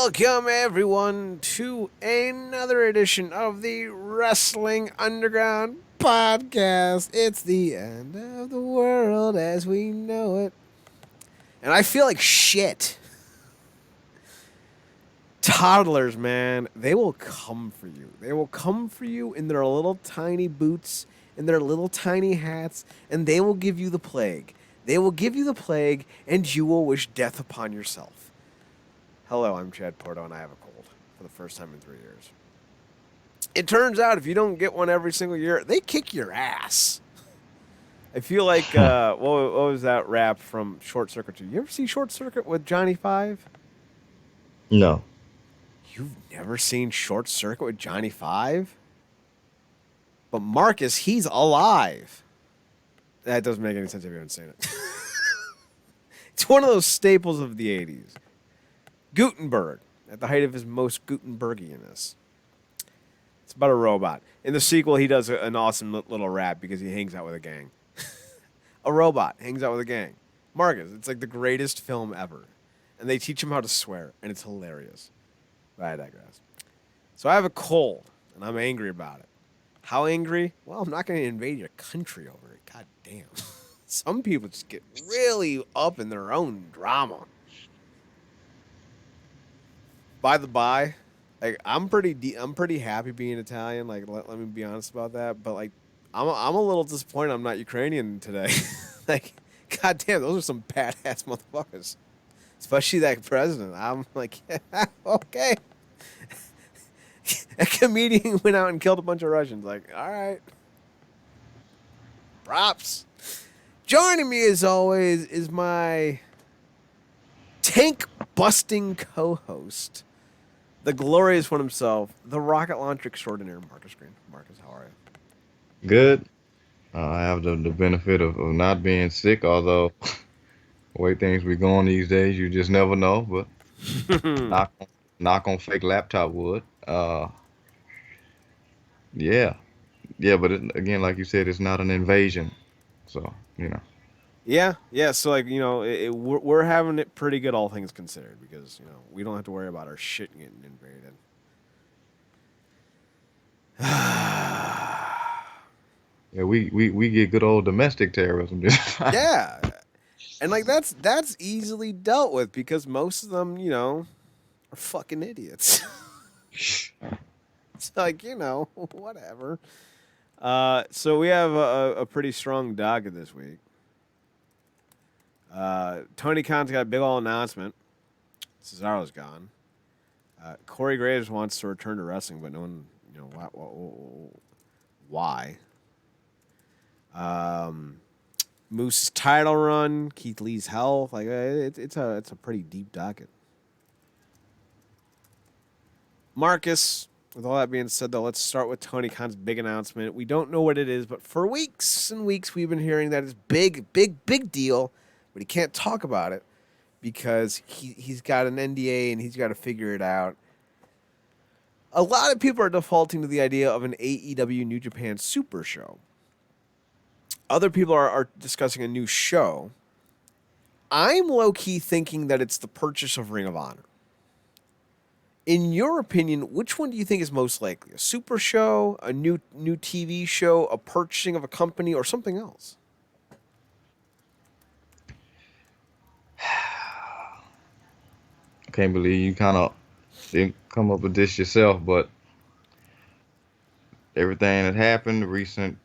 Welcome, everyone, to another edition of the Wrestling Underground podcast. It's the end of the world as we know it. And I feel like shit. Toddlers, man, they will come for you. They will come for you in their little tiny boots, in their little tiny hats, and they will give you the plague. They will give you the plague, and you will wish death upon yourself. Hello, I'm Chad Porto, and I have a cold for the first time in 3 years. It turns out if you don't get one every single year, they kick your ass. I feel like, what was that rap from Short Circuit 2? You ever see Short Circuit with Johnny Five? No. You've never seen Short Circuit with Johnny Five? But Marcus, he's alive. That doesn't make any sense if you haven't seen it. It's one of those staples of the 80s. Gutenberg, at the height of his most Gutenbergianness. It's about a robot. In the sequel, he does an awesome little rap because he hangs out with a gang. A robot hangs out with a gang. Marcus, it's like the greatest film ever. And they teach him how to swear, and it's hilarious. But I digress. So I have a cold, and I'm angry about it. How angry? Well, I'm not going to invade your country over it. God damn. Some people just get really up in their own drama. By the by, like I'm pretty happy being Italian. Like let me be honest about that. But like I'm a little disappointed I'm not Ukrainian today. Like, goddamn, those are some badass motherfuckers. Especially that president. I'm like, yeah, okay. A comedian went out and killed a bunch of Russians. Like, all right. Props. Joining me as always is my tank busting co-host, the glorious one himself, the rocket launcher extraordinaire, Marcus Green. Marcus, how are you? Good. I have the benefit of not being sick, although the way things be going these days, you just never know. But knock knock on fake laptop wood. Yeah, yeah. But again, like you said, it's not an invasion, so. Yeah. So like we're having it pretty good, all things considered, because we don't have to worry about our shit getting invaded. Yeah, we get good old domestic terrorism just fine. Yeah, and like that's easily dealt with because most of them, are fucking idiots. It's like whatever. So we have a pretty strong docket this week. Tony Khan's got a big old announcement. Cesaro's gone. Corey Graves wants to return to wrestling, but no one, why? Moose's title run, Keith Lee's health, like it's a pretty deep docket. Marcus, with all that being said, though, let's start with Tony Khan's big announcement. We don't know what it is, but for weeks and weeks we've been hearing that it's big deal, but he can't talk about it because he's got an NDA and he's got to figure it out. A lot of people are defaulting to the idea of an AEW New Japan Super Show. Other people are discussing a new show. I'm low-key thinking that it's the purchase of Ring of Honor. In your opinion, which one do you think is most likely? A super show, a new TV show, a purchasing of a company, or something else? I can't believe you kind of didn't come up with this yourself, but everything that happened, recent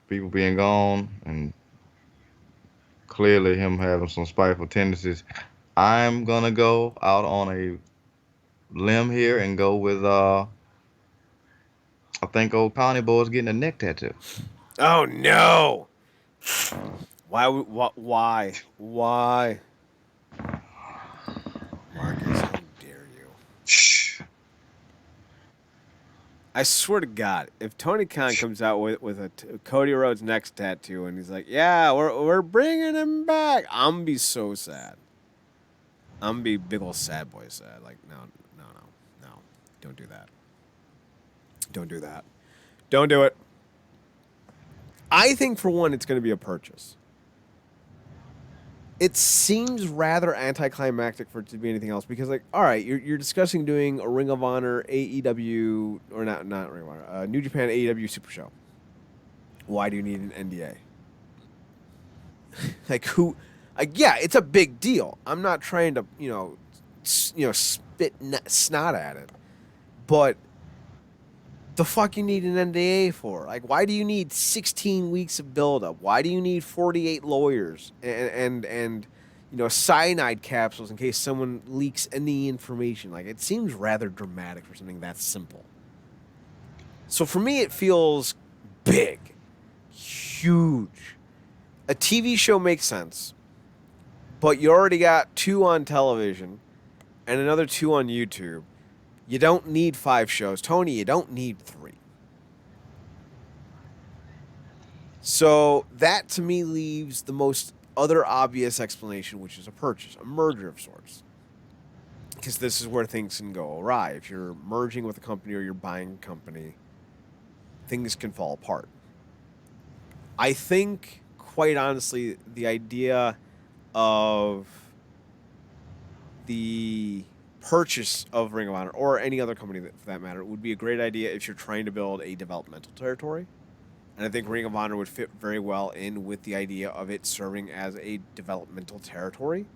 people being gone, and clearly him having some spiteful tendencies. I'm gonna go out on a limb here and go with I think old Connie Boy's getting a neck tattoo. Oh no! Why? Marcus, how dare you? I swear to God, if Tony Khan comes out with a Cody Rhodes neck tattoo and he's like, "Yeah, we're bringing him back," I'm gonna be so sad. I'm gonna be big old sad boy sad. Like, no, don't do that. Don't do that. Don't do it. I think for one, it's gonna be a purchase. It seems rather anticlimactic for it to be anything else because, like, all right, you're discussing doing a Ring of Honor AEW or not Ring of Honor, New Japan AEW Super Show. Why do you need an NDA? Like who? Like, yeah, it's a big deal. I'm not trying to spit snot at it, but the fuck you need an NDA for? Like, why do you need 16 weeks of buildup? Why do you need 48 lawyers and cyanide capsules in case someone leaks any information? Like, it seems rather dramatic for something that simple. So for me, it feels big, huge. A TV show makes sense, but you already got 2 on television and another 2 on YouTube. You don't need 5 shows. Tony, you don't need 3. So that to me leaves the most other obvious explanation, which is a purchase, a merger of sorts. Because this is where things can go awry. If you're merging with a company or you're buying a company, things can fall apart. I think, quite honestly, the idea of the purchase of Ring of Honor or any other company for that matter would be a great idea if you're trying to build a developmental territory. And I think Ring of Honor would fit very well in with the idea of it serving as a developmental territory.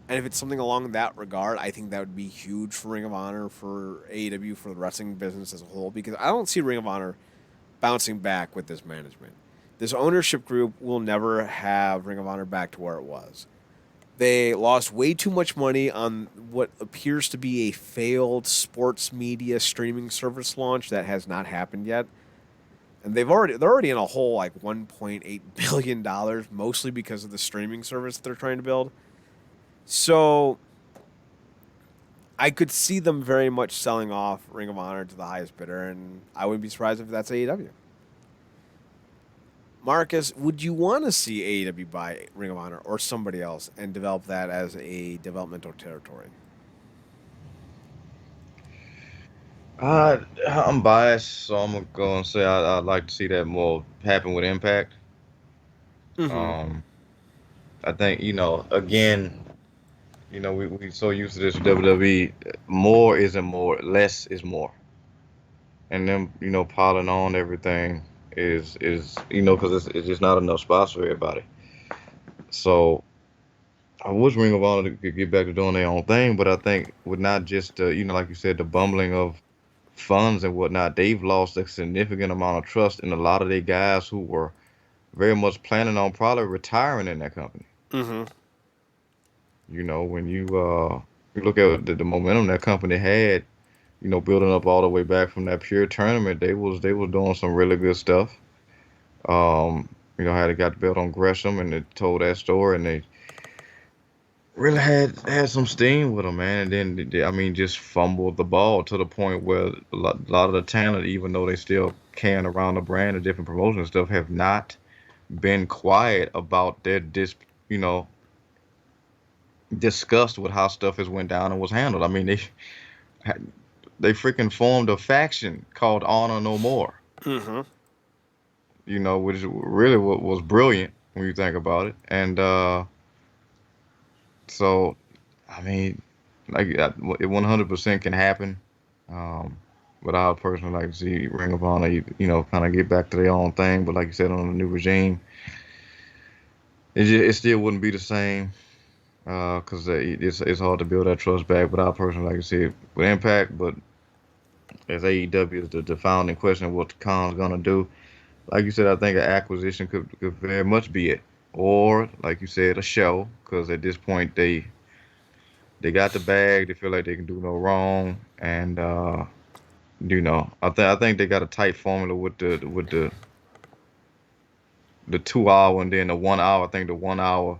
And if it's something along that regard, I think that would be huge for Ring of Honor, for AEW, for the wrestling business as a whole, because I don't see Ring of Honor bouncing back with this management. This ownership group will never have Ring of Honor back to where it was. They lost way too much money on what appears to be a failed sports media streaming service launch that has not happened yet. And they're already in a hole like $1.8 billion, mostly because of the streaming service that they're trying to build. So I could see them very much selling off Ring of Honor to the highest bidder, and I wouldn't be surprised if that's AEW. Marcus, would you want to see AEW buy Ring of Honor or somebody else and develop that as a developmental territory? I'm biased, so I'm gonna go and say I'd like to see that more happen with Impact. Mm-hmm. Um, I think again, we so used to this with WWE. More isn't more, less is more, and them piling on everything is because it's just not enough spots for everybody. So I wish Ring of Honor could get back to doing their own thing, but I think with not just like you said, the bumbling of funds and whatnot, they've lost a significant amount of trust in a lot of their guys who were very much planning on probably retiring in that company. Mm-hmm. When you look at the momentum that company had, building up all the way back from that pure tournament, they was doing some really good stuff. How they got the belt on Gresham and they told that story and they really had some steam with them, man. And then I mean, just fumbled the ball to the point where a lot of the talent, even though they still can around the brand and different promotions and stuff, have not been quiet about their you know disgust with how stuff has went down and was handled. I mean, they freaking formed a faction called Honor No More. Mm-hmm. Which is really what was brilliant when you think about it. And so, I mean, like it 100% can happen. Um, but I would personally like to see Ring of Honor, kind of get back to their own thing. But like you said, on the new regime, it still wouldn't be the same because it's hard to build that trust back. But I personally like to see it with Impact. But as AEW is the founding question of what Khan's gonna do, like you said, I think an acquisition could very much be it, or like you said, a show. Because at this point, they got the bag. They feel like they can do no wrong, and I think they got a tight formula with the 2 hour and then the 1 hour. I think the 1 hour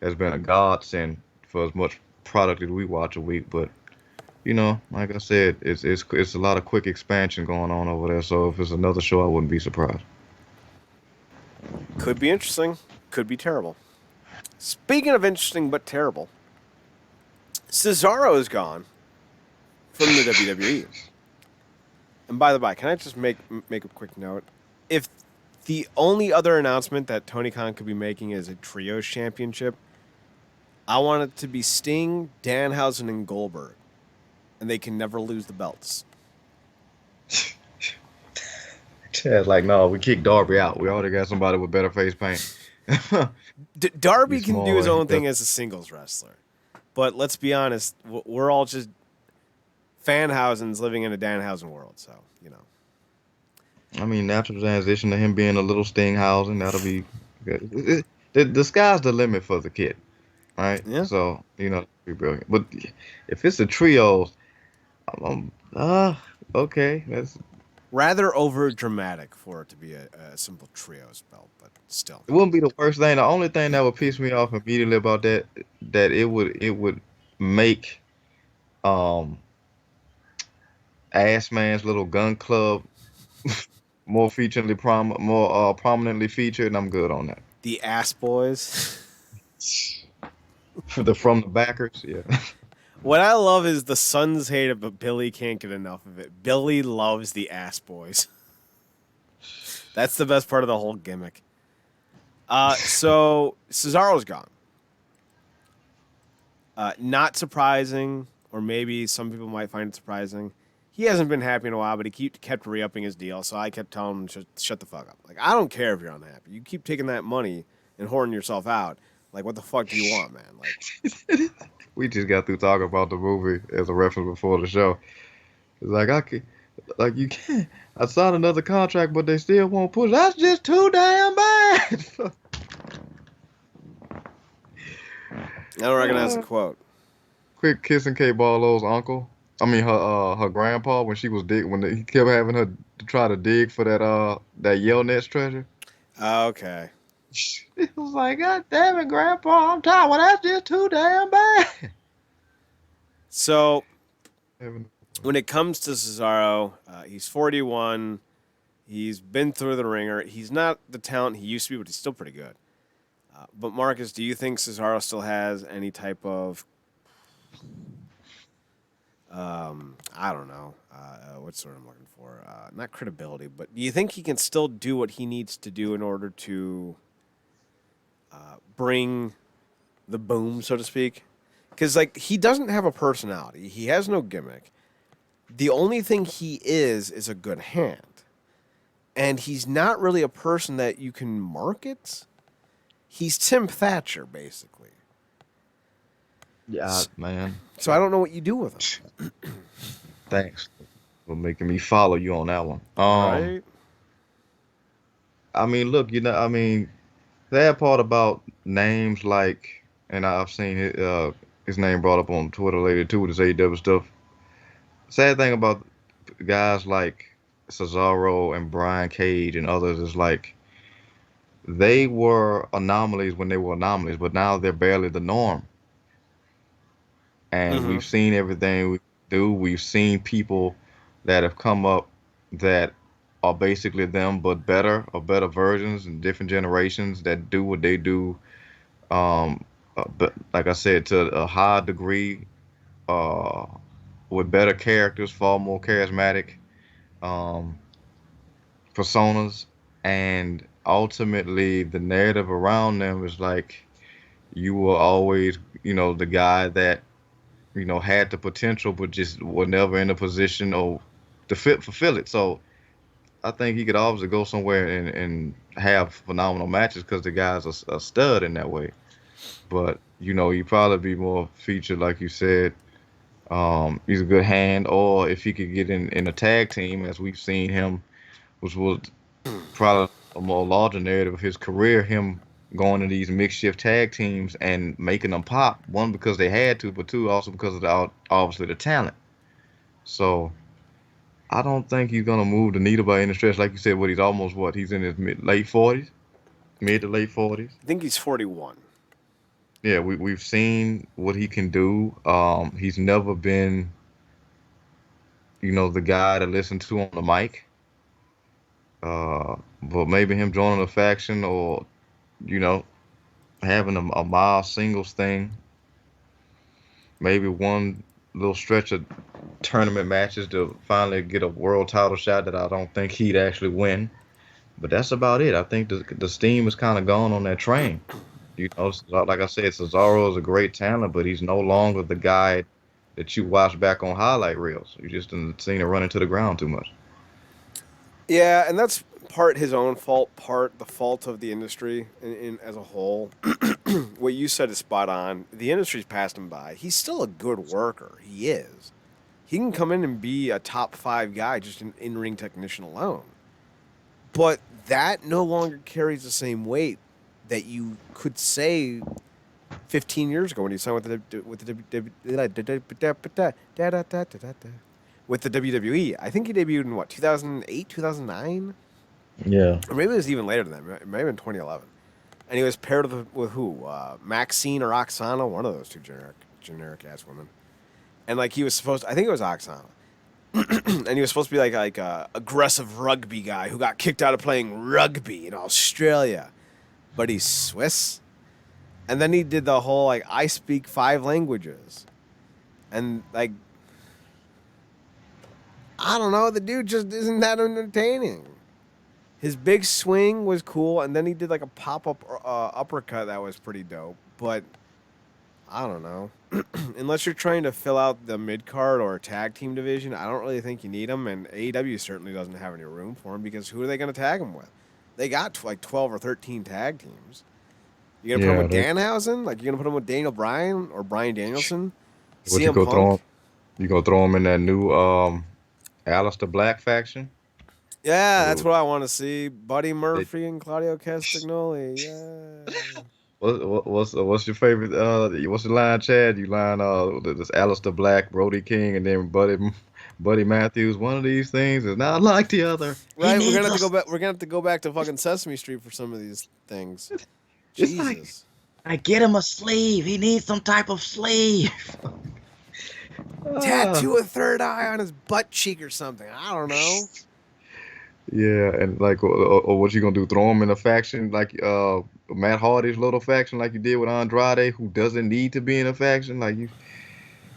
has been a godsend for as much product as we watch a week. But like I said, it's a lot of quick expansion going on over there. So if it's another show, I wouldn't be surprised. Could be interesting. Could be terrible. Speaking of interesting but terrible, Cesaro is gone from the WWE. And by the by, can I just make a quick note? If the only other announcement that Tony Khan could be making is a trios championship, I want it to be Sting, Danhausen, and Goldberg, and they can never lose the belts. Chad's like, no, we kicked Darby out. We already got somebody with better face paint. Be Darby can do his smaller. own thing as a singles wrestler, but let's be honest, we're all just Fanhausens living in a Danhausen world, so you know. I mean, natural transition to him being a little Stinghausen, that'll be good. The sky's the limit for the kid, right? Yeah. So, be brilliant. But if it's a trios, okay, that's Rather over dramatic for it to be a simple trios belt, but still. it wouldn't be the worst thing. The only thing that would piss me off immediately about that it would make um Ass Man's little gun club more prominently featured, and I'm good on that. The Ass Boys. From the backers, yeah. What I love is the Sons hate it, but Billy can't get enough of it. Billy loves the Ass Boys. That's the best part of the whole gimmick. So Cesaro's gone. Not surprising, or maybe some people might find it surprising. He hasn't been happy in a while, but he kept re-upping his deal, so I kept telling him, shut the fuck up. Like, I don't care if you're unhappy. You keep taking that money and whoring yourself out. Like, what the fuck do you want, man? Like, We just got through talking about the movie as a reference before the show. It's like I can, like you can't. I signed another contract, but they still won't push. That's just too damn bad. I don't recognize the quote. Quick kissing Kate Barlow's uncle. I mean her grandpa when she was he kept having her to try to dig for that Yale Nets treasure. Okay. It was like, God damn it, Grandpa, I'm tired. Well, that's just too damn bad. So, when it comes to Cesaro, he's 41. He's been through the ringer. He's not the talent he used to be, but he's still pretty good. But Marcus, do you think Cesaro still has any type of, I don't know, what's the word I'm looking for? Not credibility, but do you think he can still do what he needs to do in order to bring the boom, so to speak? Because, like, he doesn't have a personality. He has no gimmick. The only thing he is a good hand. And he's not really a person that you can market. He's Tim Thatcher, basically. Yeah, man. So I don't know what you do with him. Thanks for making me follow you on that one. Right? I mean, look, I mean, that part about names like, and I've seen his name brought up on Twitter later too with his AEW stuff. Sad thing about guys like Cesaro and Brian Cage and others is like they were anomalies when they were anomalies, but now they're barely the norm. And Mm-hmm. we've seen everything we do. We've seen people that have come up that are basically them, but better or better versions and different generations that do what they do. But like I said, to a high degree, uh, with better characters, far more charismatic um, personas, and ultimately the narrative around them is like you were always, the guy that had the potential, but just were never in a position or to fulfill it. So I think he could obviously go somewhere and have phenomenal matches because the guy's a stud in that way. But he'd probably be more featured, like you said. He's a good hand, or if he could get in a tag team, as we've seen him, which was probably a more larger narrative of his career, him going to these makeshift tag teams and making them pop. One, because they had to, but two, also because of obviously the talent. So I don't think he's gonna move the needle by any stretch. Like you said, he's in his late 40s, mid to late 40s. I think he's 41. Yeah, we've seen what he can do. He's never been, the guy to listen to on the mic. But maybe him joining a faction or, you know, having a mild singles thing, maybe one little stretch of tournament matches to finally get a world title shot that I don't think he'd actually win. But that's about it. I think the steam is kind of gone on that train. Like I said, Cesaro is a great talent, but he's no longer the guy that you watch back on highlight reels. You just didn't seen it run into the ground too much. Yeah, and that's part his own fault, part the fault of the industry in as a whole. What you said is spot on. The industry's passed him by. He's still a good worker. He is. He can come in and be a top 5 guy just an in-ring technician alone. But that no longer carries the same weight that you could say 15 years ago when he signed with the WWE. I think he debuted in what, 2008, 2009? Yeah. Or maybe it was even later than that. It might have been 2011. And he was paired with who? Maxine or Oksana, one of those two generic ass women. And like he was supposed to, I think it was Oksana. And he was supposed to be like a aggressive rugby guy who got kicked out of playing rugby in Australia. But he's Swiss. And then he did the whole like I speak 5 languages. And like I don't know, the dude just isn't that entertaining. His big swing was cool, and then he did like a pop-up uppercut that was pretty dope. But I don't know. Unless you're trying to fill out the mid-card or tag team division, I don't really think you need him, and AEW certainly doesn't have any room for him because who are they going to tag him with? They got like 12 or 13 tag teams. You going to put him with Danhausen? Like, you're going to put him with Daniel Bryan or Bryan Danielson? What you CM go throw him? Punk? You gonna throw him in that new Aleister Black faction? Yeah, that's Or what I want to see. Buddy they, Murphy and Claudio Castagnoli. Yeah. what's your favorite? What's the line, Chad? You line this Aleister Black, Brody King, and then Buddy Matthews. One of these things is not like the other. He Right, we're gonna needs have to go us. back. We're gonna have to go back to fucking Sesame Street for some of these things. It's like Jesus, I get him a sleeve. He needs some type of sleeve. Ah. tattoo a third eye on his butt cheek or something. I don't know. Yeah, and like, or what you gonna do? Throw him in a faction like Matt Hardy's little faction, like you did with Andrade, who doesn't need to be in a faction. Like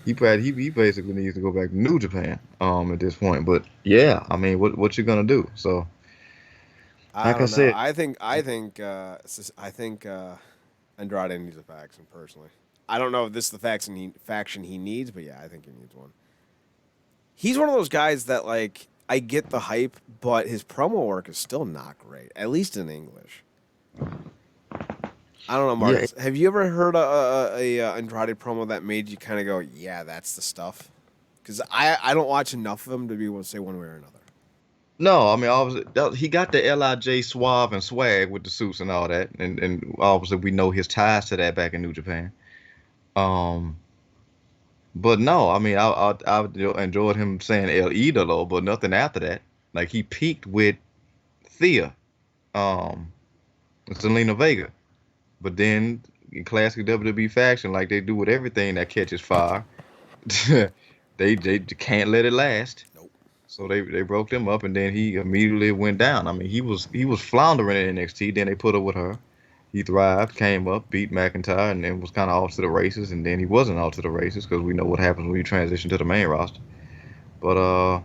he basically needs to go back to New Japan at this point. But yeah, I mean, what you gonna do? So I like I don't know. said, I think Andrade needs a faction personally. I don't know if this is the faction he needs, but yeah, I think he needs one. He's one of those guys that like I get the hype, but his promo work is still not great, at least in English. I don't know, yeah, Marcus. Have you ever heard a Andrade promo that made you kind of go, "Yeah, that's the stuff"? Because I don't watch enough of them to be able to say one way or another. no, I mean, obviously he got the Lij suave and swag with the suits and all that, and obviously we know his ties to that back in New Japan. Um, But no, I mean, I enjoyed him saying El Idolo, but nothing after that. Like he peaked with Thea, um, and Selena Vega, but then in classic WWE fashion, like they do with everything that catches fire, they can't let it last. Nope. So they broke them up, and then he immediately went down. I mean, he was floundering in NXT. Then they put up with her. He thrived, came up, beat McIntyre, and then was kind of off to the races. And then he wasn't off to the races because we know what happens when you transition to the main roster. But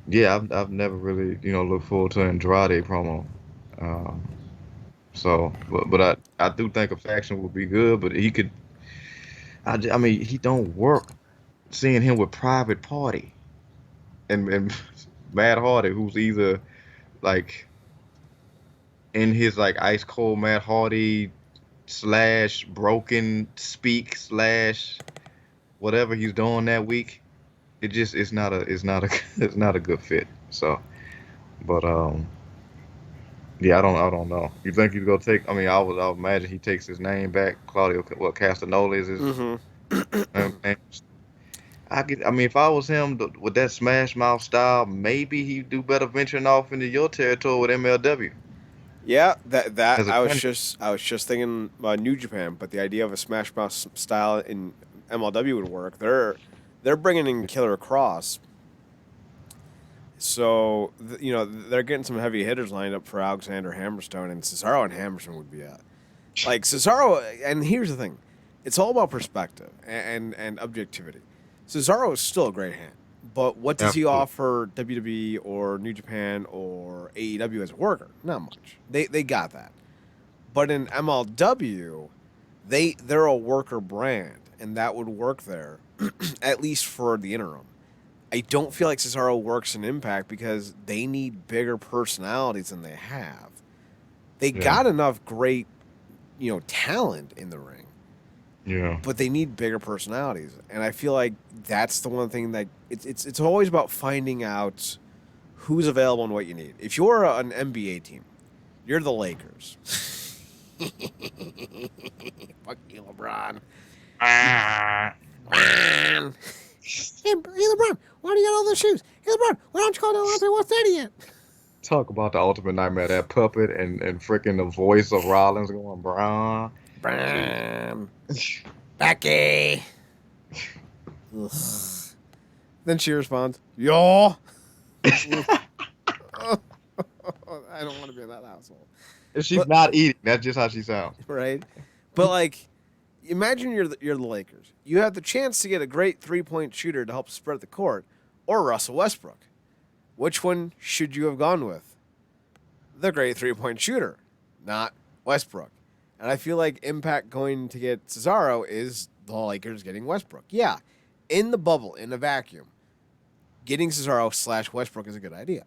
yeah, I've never really looked forward to an Andrade promo. Um, but I do think a faction would be good. But he could. I mean, he don't work. Seeing him with Private Party and Matt Hardy, who's either like in his like ice cold Matt Hardy slash broken speak slash whatever he's doing that week, it's not a it's not a good fit. So, but yeah, I don't know. You think he's gonna take? I mean, I would imagine he takes his name back. Claudio, what Castagnoli is his name. I mean, if I was him with that Smash Mouth style, maybe he'd do better venturing off into your territory with MLW Yeah, that as a country. I was just thinking New Japan, but the idea of a Smash Mouth style in MLW would work. They're bringing in Killer Cross, so they're getting some heavy hitters lined up for Alexander Hammerstone and Cesaro, and Hammerstone would be like Cesaro. And here's the thing, it's all about perspective and objectivity. Cesaro is still a great hand, but what does he Absolutely. offer WWE or New Japan or AEW as a worker? Not much. They got that. But in MLW, they're a worker brand, and that would work there, at least for the interim. I don't feel like Cesaro works in Impact because they need bigger personalities than they have. They Yeah. got enough great, talent in the ring, Yeah. but they need bigger personalities. And I feel like that's the one thing that it's always about finding out who's available and what you need. If you're an NBA team, you're the Lakers. Fuck you, LeBron. Ah. Man. Hey, LeBron, why do you got all those shoes? Hey, LeBron, why don't you call Delonte West idiot? Talk about the ultimate nightmare, that puppet and freaking the voice of Rollins going, bruh. Bram. Becky. Ugh. Then she responds, "Yo." I don't want to be in that household. If she's But not eating, that's just how she sounds. right, but like, imagine you're the Lakers. You have the chance to get a great 3-point shooter to help spread the court, or Russell Westbrook. Which one should you have gone with? The great 3-point shooter, not Westbrook. And I feel like Impact going to get Cesaro is the Lakers getting Westbrook. Yeah, in the bubble, in a vacuum, getting Cesaro / Westbrook is a good idea.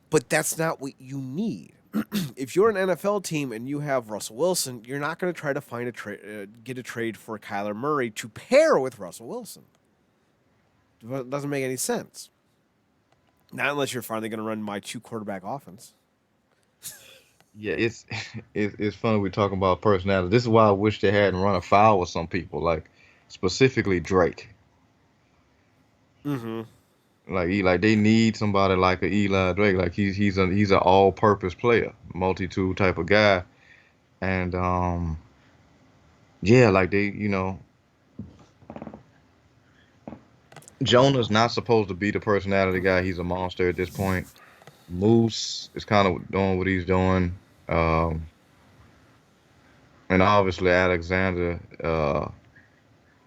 But that's not what you need. If you're an NFL team and you have Russell Wilson, you're not going to try to find get a trade for Kyler Murray to pair with Russell Wilson. It doesn't make any sense. Not unless you're finally going to run my 2-quarterback offense. Yeah, it's funny we talking about personality. This is why I wish they hadn't run afoul with some people, like specifically Drake. Mm-hmm. Like they need somebody like a Eli Drake. Like he's an all-purpose player, multi-tool type of guy. And yeah, like Jonah's not supposed to be the personality guy. He's a monster at this point. Moose is kind of doing what he's doing. Um, and obviously Alexander,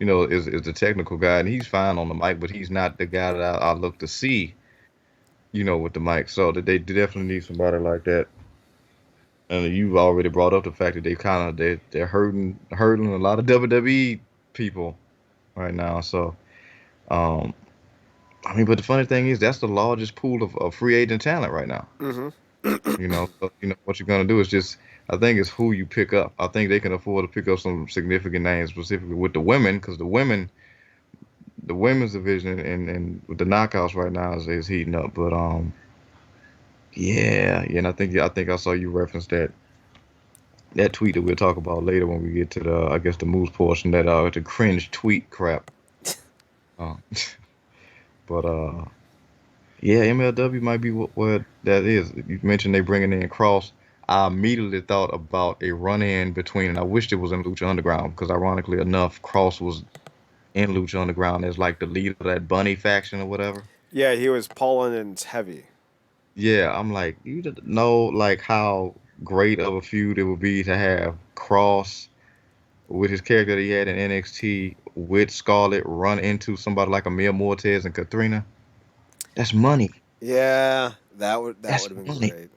is the technical guy, and he's fine on the mic, but he's not the guy that I look to see, with the mic. So that they definitely need somebody like that. And you've already brought up the fact that they're hurting a lot of WWE people right now. So, um, I mean, but the funny thing is that's the largest pool of free agent talent right now. Mm-hmm. So, what you're gonna do is just, I think it's who you pick up. I think they can afford to pick up some significant names, specifically with the women, because the women's division and with the knockouts right now is heating up. But yeah, and I think I saw you reference that tweet that we'll talk about later when we get to the, I guess, the moose portion, that the cringe tweet crap. Uh, but yeah, MLW might be what that is. You mentioned they bringing in Cross. I immediately thought about a run-in between, and I wished it was in Lucha Underground because, ironically enough, Cross was in Lucha Underground as like the leader of that Bunny faction or whatever. Yeah, he was Paulin and heavy. Yeah, I'm like, you didn't know like how great of a feud it would be to have Cross with his character that he had in NXT with Scarlett run into somebody like Amir Mortez and Katrina. That's money. Yeah, that That's would have been money.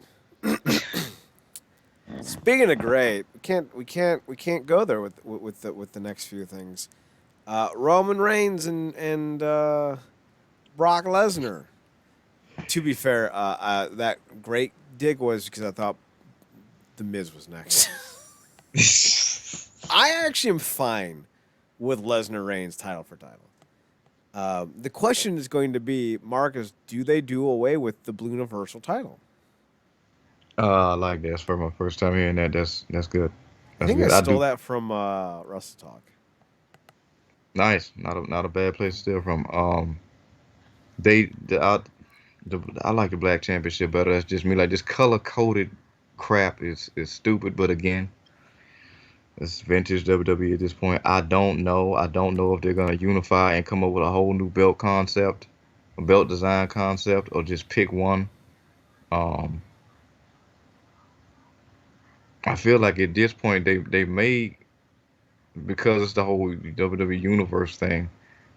great. Speaking of great, we can't go there with the next few things. Roman Reigns and Brock Lesnar. To be fair, that great dig was because I thought the Miz was next. I actually am fine with Lesnar Reigns title for title. The question is going to be, Marcus, do they do away with the Blue Universal title? I like that. It's for my first time hearing that. That's good. I That's think I good. I stole do. that from Russell Talk. Nice. Not a bad place to steal from. They the, I, I like the Black Championship better. That's just me. Like this color coded crap is stupid. But again, it's vintage WWE at this point. I don't know. I don't know if they're gonna unify and come up with a whole new belt concept, a belt design concept, or just pick one. Um, I feel like at this point they may, because it's the whole WWE Universe thing.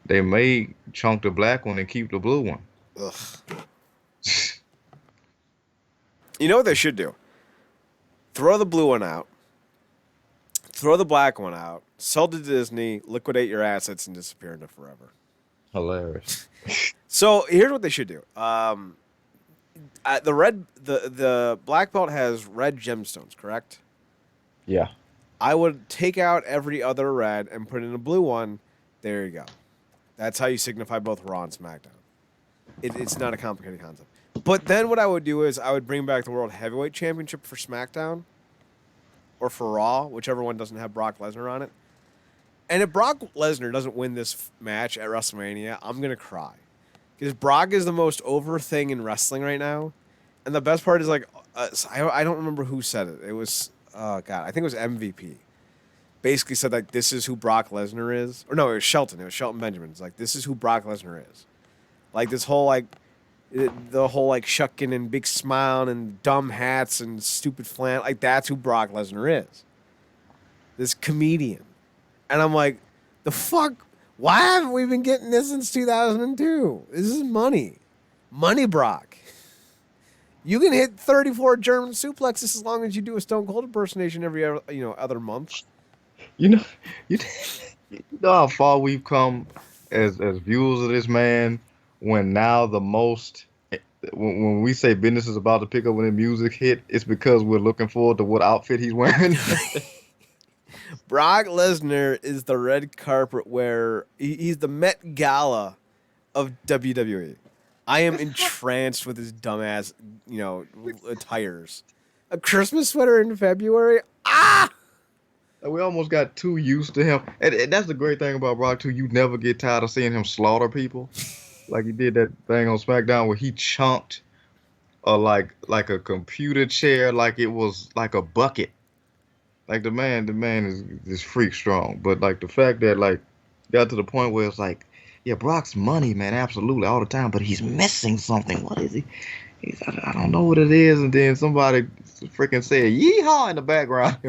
They may chunk the black one and keep the blue one. Ugh. You know what they should do? throw the blue one out, throw the black one out, sell to Disney, liquidate your assets, and disappear into forever. Hilarious. So here's what they should do. The black belt has red gemstones, correct? Yeah. I would take out every other red and put in a blue one. There you go. That's how you signify both Raw and SmackDown. It's not a complicated concept. But then what I would do is I would bring back the World Heavyweight Championship for SmackDown or for Raw, whichever one doesn't have Brock Lesnar on it. And if Brock Lesnar doesn't win this match at WrestleMania, I'm going to cry. Because Brock is the most over thing in wrestling right now. And the best part is, like, I don't remember who said it. It was, oh, God, I think it was MVP. Basically said, like, this is who Brock Lesnar is. Or no, it was Shelton. It was Shelton Benjamin. It's like, this is who Brock Lesnar is. Like, this whole, like, the whole, like, shucking and big smile and dumb hats and stupid flannel. Like, that's who Brock Lesnar is. This comedian. And I'm like, the fuck? Why haven't we been getting this since 2002? This is money. Money, Brock. You can hit 34 German suplexes as long as you do a Stone Cold impersonation every other month. You know, you, you know how far we've come as viewers of this man. When now when we say business is about to pick up when the music hit, it's because we're looking forward to what outfit he's wearing. Brock Lesnar is the red carpet wearer. He's the Met Gala of WWE. I am entranced with his dumbass, attires. A Christmas sweater in February? Ah! We almost got too used to him. And that's the great thing about Brock, too. You never get tired of seeing him slaughter people. Like he did that thing on SmackDown where he chunked like a computer chair like it was like a bucket. Like the man is freak strong. But like the fact that like got to the point where it's like, yeah, Brock's money, man, absolutely all the time, but he's missing something. What is he? I don't know what it is. And then somebody freaking said yeehaw in the background.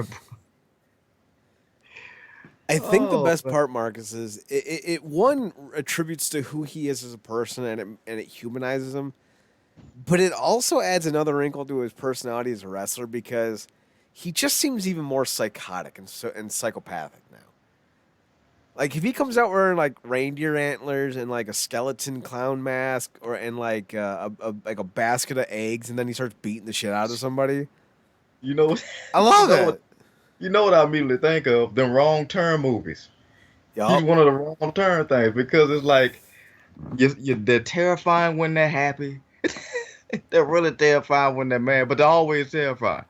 I think the best part, Marcus, is it one attributes to who he is as a person and it humanizes him, but it also adds another wrinkle to his personality as a wrestler because he just seems even more psychotic and psychopathic now. Like if he comes out wearing like reindeer antlers and like a skeleton clown mask and like a basket of eggs and then he starts beating the shit out of somebody. You know, I love it. You know what I immediately think of? Them wrong turn movies. He's Yup. one of the wrong turn things because it's like they're terrifying when they're happy. They're really terrifying when they're mad, but they're always terrifying.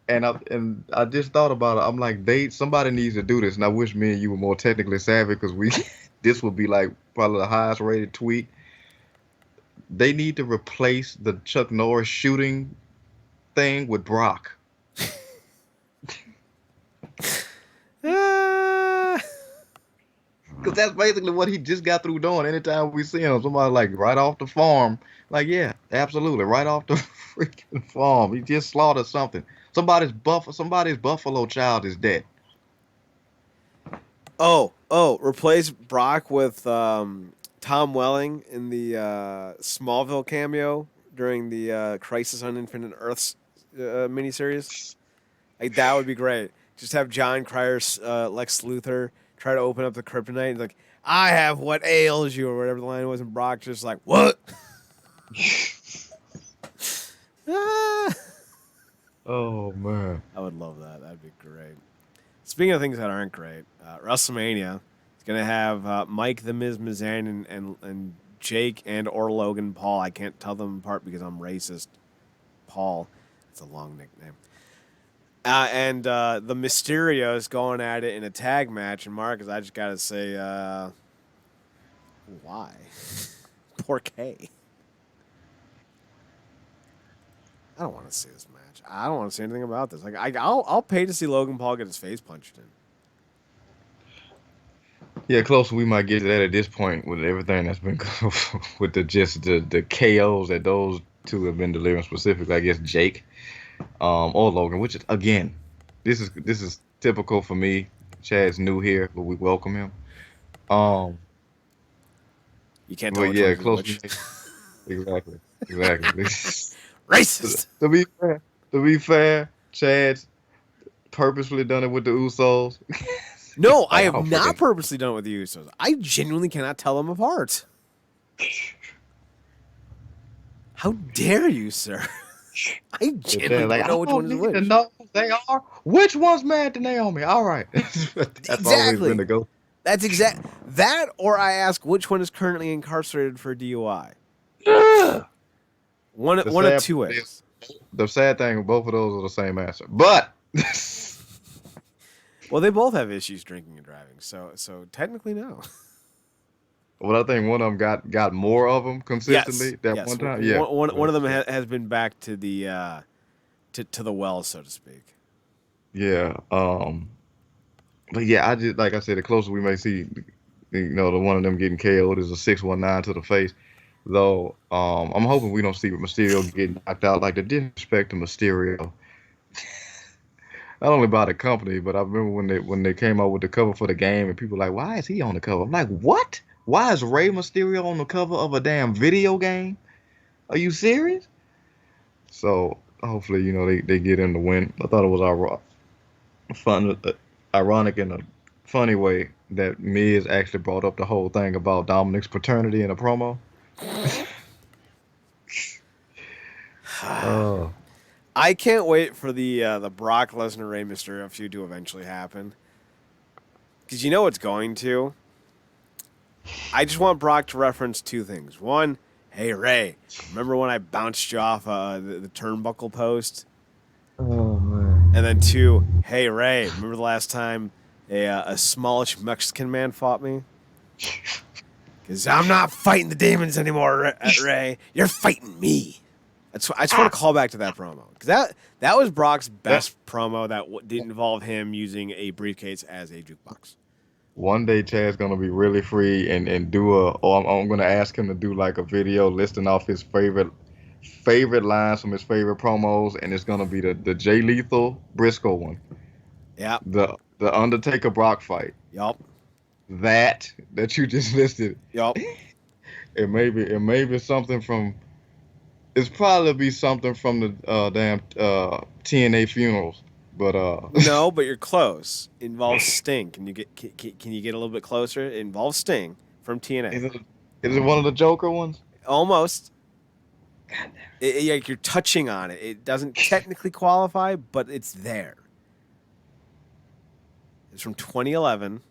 And I just thought about it. I'm like, somebody needs to do this, and I wish me and you were more technically savvy because this would be like probably the highest rated tweet. They need to replace the Chuck Norris shooting thing with Brock. Because that's basically what he just got through doing. Anytime we see him, somebody like right off the farm, like yeah, absolutely, right off the freaking farm, he just slaughtered something. Somebody's buffalo child is dead. Oh, replace Brock with Tom Welling in the Smallville cameo during the Crisis on Infinite Earths miniseries. Like that would be great. Just have John Cryer's Lex Luthor try to open up the kryptonite and like, I have what ails you or whatever the line was, and Brock just like, what? Ah. Oh man, I would love that. That'd be great. Speaking of things that aren't great, WrestleMania is gonna have Mike the Miz Mizan and Jake and or Logan Paul. I can't tell them apart because I'm racist. Paul, it's a long nickname. And the Mysterios going at it in a tag match. And Marcus, I just gotta say, why? Poor K. I don't want to see this match. I don't want to see anything about this. Like I'll pay to see Logan Paul get his face punched in. yeah, closer we might get to that at this point with everything that's been with the KOs that those two have been delivering specifically. I guess Jake. Or Logan, which is again, this is typical for me. Chad's new here, but we welcome him. You can't tell But which yeah, one's close. which. Exactly. Racist. to be fair, Chad's purposefully done it with the Usos? No, I Like, I have don't not freaking. purposely done it with the Usos. I genuinely cannot tell them apart. How dare you, sir? I The genuinely Chad like, don't know I which one don't is need to which. know who they are. Which one's mad to Naomi? All right. That's always been Exactly. the go. That's exact that, or I ask which one is currently incarcerated for DUI. The One of sad two part is, ways. the sad thing, both of those are the same answer. But Well, they both have issues drinking and driving, so technically no. what I think one of them got more of them Yes, consistently that yes. one time. Yeah, One of them yeah, has been back to the to the well, so to speak. yeah. But yeah, I just like I said, the closer we may see, the one of them getting KO'd is a 619 to the face. Though, I'm hoping we don't see Mysterio getting knocked out. Like the disrespect to Mysterio, not only by the company, but I remember when they came out with the cover for the game, and people were like, why is he on the cover? I'm like, what? Why is Rey Mysterio on the cover of a damn video game? Are you serious? So hopefully, they get him to win. I thought it was fun, ironic in a funny way that Miz actually brought up the whole thing about Dominic's paternity in a promo. Oh, I can't wait for the Brock Lesnar Rey Mysterio feud to eventually happen, because you know it's going to. I just want Brock to reference two things. One, hey Ray, remember when I bounced you off the turnbuckle post? oh man. And then two, hey Ray, remember the last time a smallish Mexican man fought me? Because I'm not fighting the demons anymore, Ray. You're fighting me. I just want to call back to that promo, because that was Brock's That best promo that didn't involve him using a briefcase as a jukebox. one day Chad's gonna be really free and do or I'm gonna ask him to do like a video listing off his favorite lines from his favorite promos, and it's gonna be the Jay Lethal Briscoe one, Yep. the Undertaker Brock fight, Yup. that you just listed. Yup. It may be something from. It's probably be something from the damn TNA funerals, but No, but you're close. It involves Sting. Can you get a little bit closer? It involves Sting from TNA. is it is it one of the Joker ones? Almost. Like you're touching on it. It doesn't technically qualify, but it's there. It's from 2011.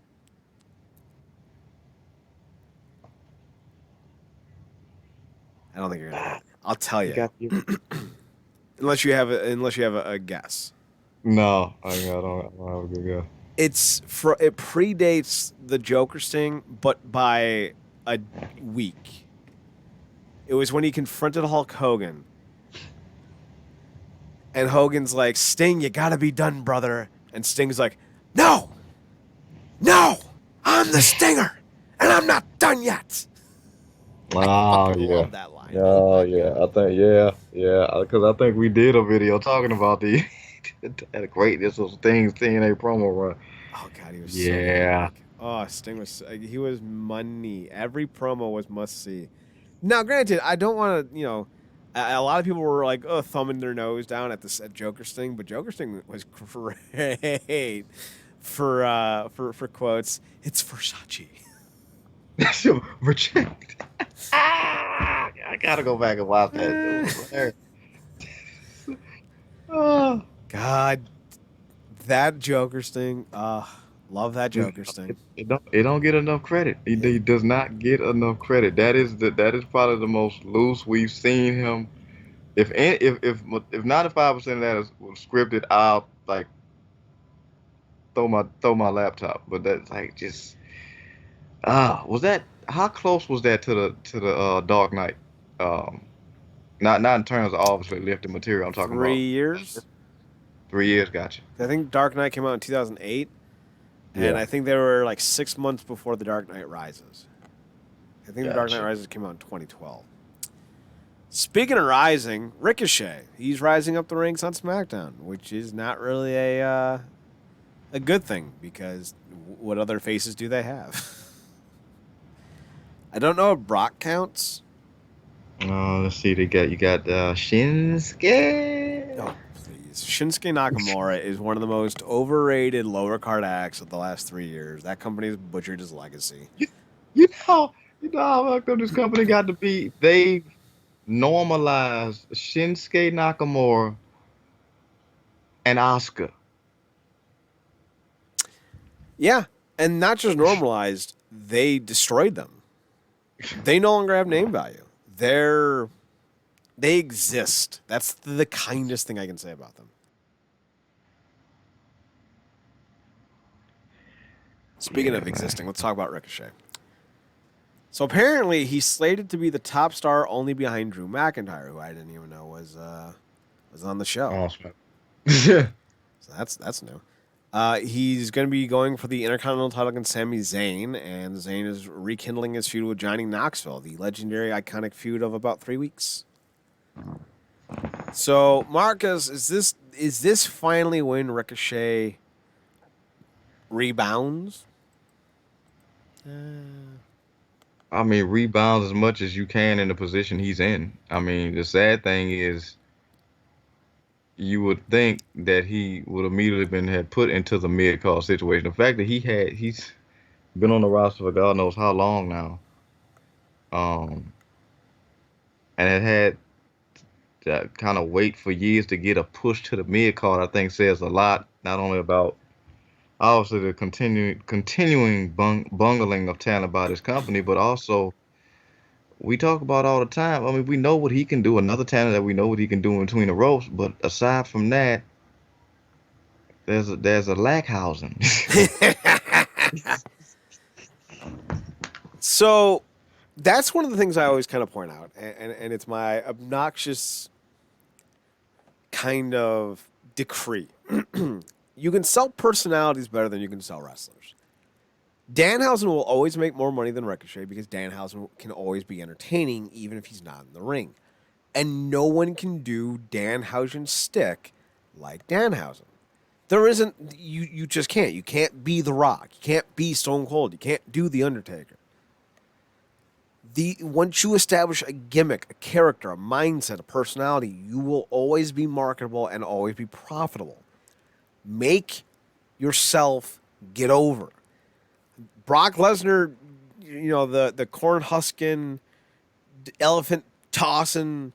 I don't think you're gonna get it. I'll tell You you, got you. unless you have a guess. No, I don't have a good guess. It predates the Joker Sting, but by a week. It was when he confronted Hulk Hogan, and Hogan's like, "Sting, you gotta be done, brother." And Sting's like, "No, no, I'm the Stinger, and I'm not done yet." I Oh fucking yeah. love that line. Oh Oh my yeah. god. I think yeah. Because I think we did a video talking about the the greatness of Sting's TNA promo run. Oh god, he was so Yeah. iconic. Oh, Sting was he was money. Every promo was must see. Now, granted, I don't want to, a lot of people were like, oh, thumbing their nose down at Joker Sting, but Joker Sting was great for quotes. It's Versace. Reject. I gotta go back and watch that. It was hilarious. Oh. God, that Joker Sting. Love that Joker Sting. It don't get enough credit. He does not get enough credit. That is probably the most loose we've seen him. If 95% of that was scripted, I'll like throw my laptop. But that's like just was that how close was that to the Dark Knight? Um, not in terms of obviously lifting material. I'm talking about 3 years. 3 years. Gotcha. I think Dark Knight came out in 2008, and Yeah, I think they were like 6 months before The Dark Knight Rises. I think The Dark Knight gotcha. Rises came out in 2012. Speaking of rising, Ricochet, he's rising up the ranks on SmackDown, which is not really a good thing, because what other faces do they have? I don't know if Brock counts. Let's see. You got Shinsuke. Oh, please. Shinsuke Nakamura is one of the most overrated lower card acts of the last 3 years. That company has butchered his legacy. You, you know how fucked up this company got to be. They normalized Shinsuke Nakamura and Asuka. Yeah, and not just normalized, they destroyed them. They no longer have name value. They exist. That's the kindest thing I can say about them. Speaking Yeah, of man. existing, let's talk about Ricochet. So apparently he's slated to be the top star only behind Drew McIntyre, who I didn't even know was on the show. Awesome. So that's new. He's going to be going for the Intercontinental title against Sami Zayn, and Zayn is rekindling his feud with Johnny Knoxville, the legendary, iconic feud of about 3 weeks. So, Marcus, is this finally when Ricochet rebounds? I mean, rebounds as much as you can in the position he's in. I mean, the sad thing is, you would think that he would immediately been had put into the mid card situation. The fact that he's been on the roster for God knows how long now, um, and had to kind of wait for years to get a push to the mid card, I think says a lot. Not only about obviously the continuing bungling of talent by this company, but also we talk about all the time. I mean, we know what he can do. Another talent that we know what he can do in between the ropes. But aside from that, there's a lack housing. So, that's one of the things I always kind of point out, and it's my obnoxious kind of decree. You can sell personalities better than you can sell wrestlers. Danhausen will always make more money than Ricochet because Danhausen can always be entertaining even if he's not in the ring. And no one can do Danhausen's stick like Danhausen. There isn't, you just can't. You can't be The Rock. You can't be Stone Cold. You can't do The Undertaker. Once you establish a gimmick, a character, a mindset, a personality, you will always be marketable and always be profitable. Make yourself get over. Brock Lesnar, the corn husking, elephant tossing,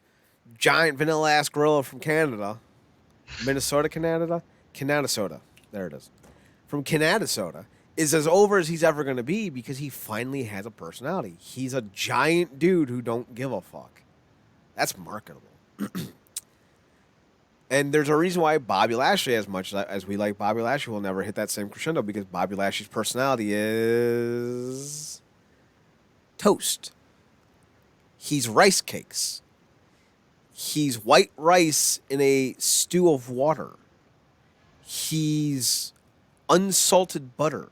giant vanilla ass gorilla from Canada, Canada. There it is. From Canada, is as over as he's ever going to be because he finally has a personality. He's a giant dude who don't give a fuck. That's marketable. And there's a reason why Bobby Lashley, as much as we like Bobby Lashley, will never hit that same crescendo because Bobby Lashley's personality is toast. He's rice cakes. He's white rice in a stew of water. He's unsalted butter.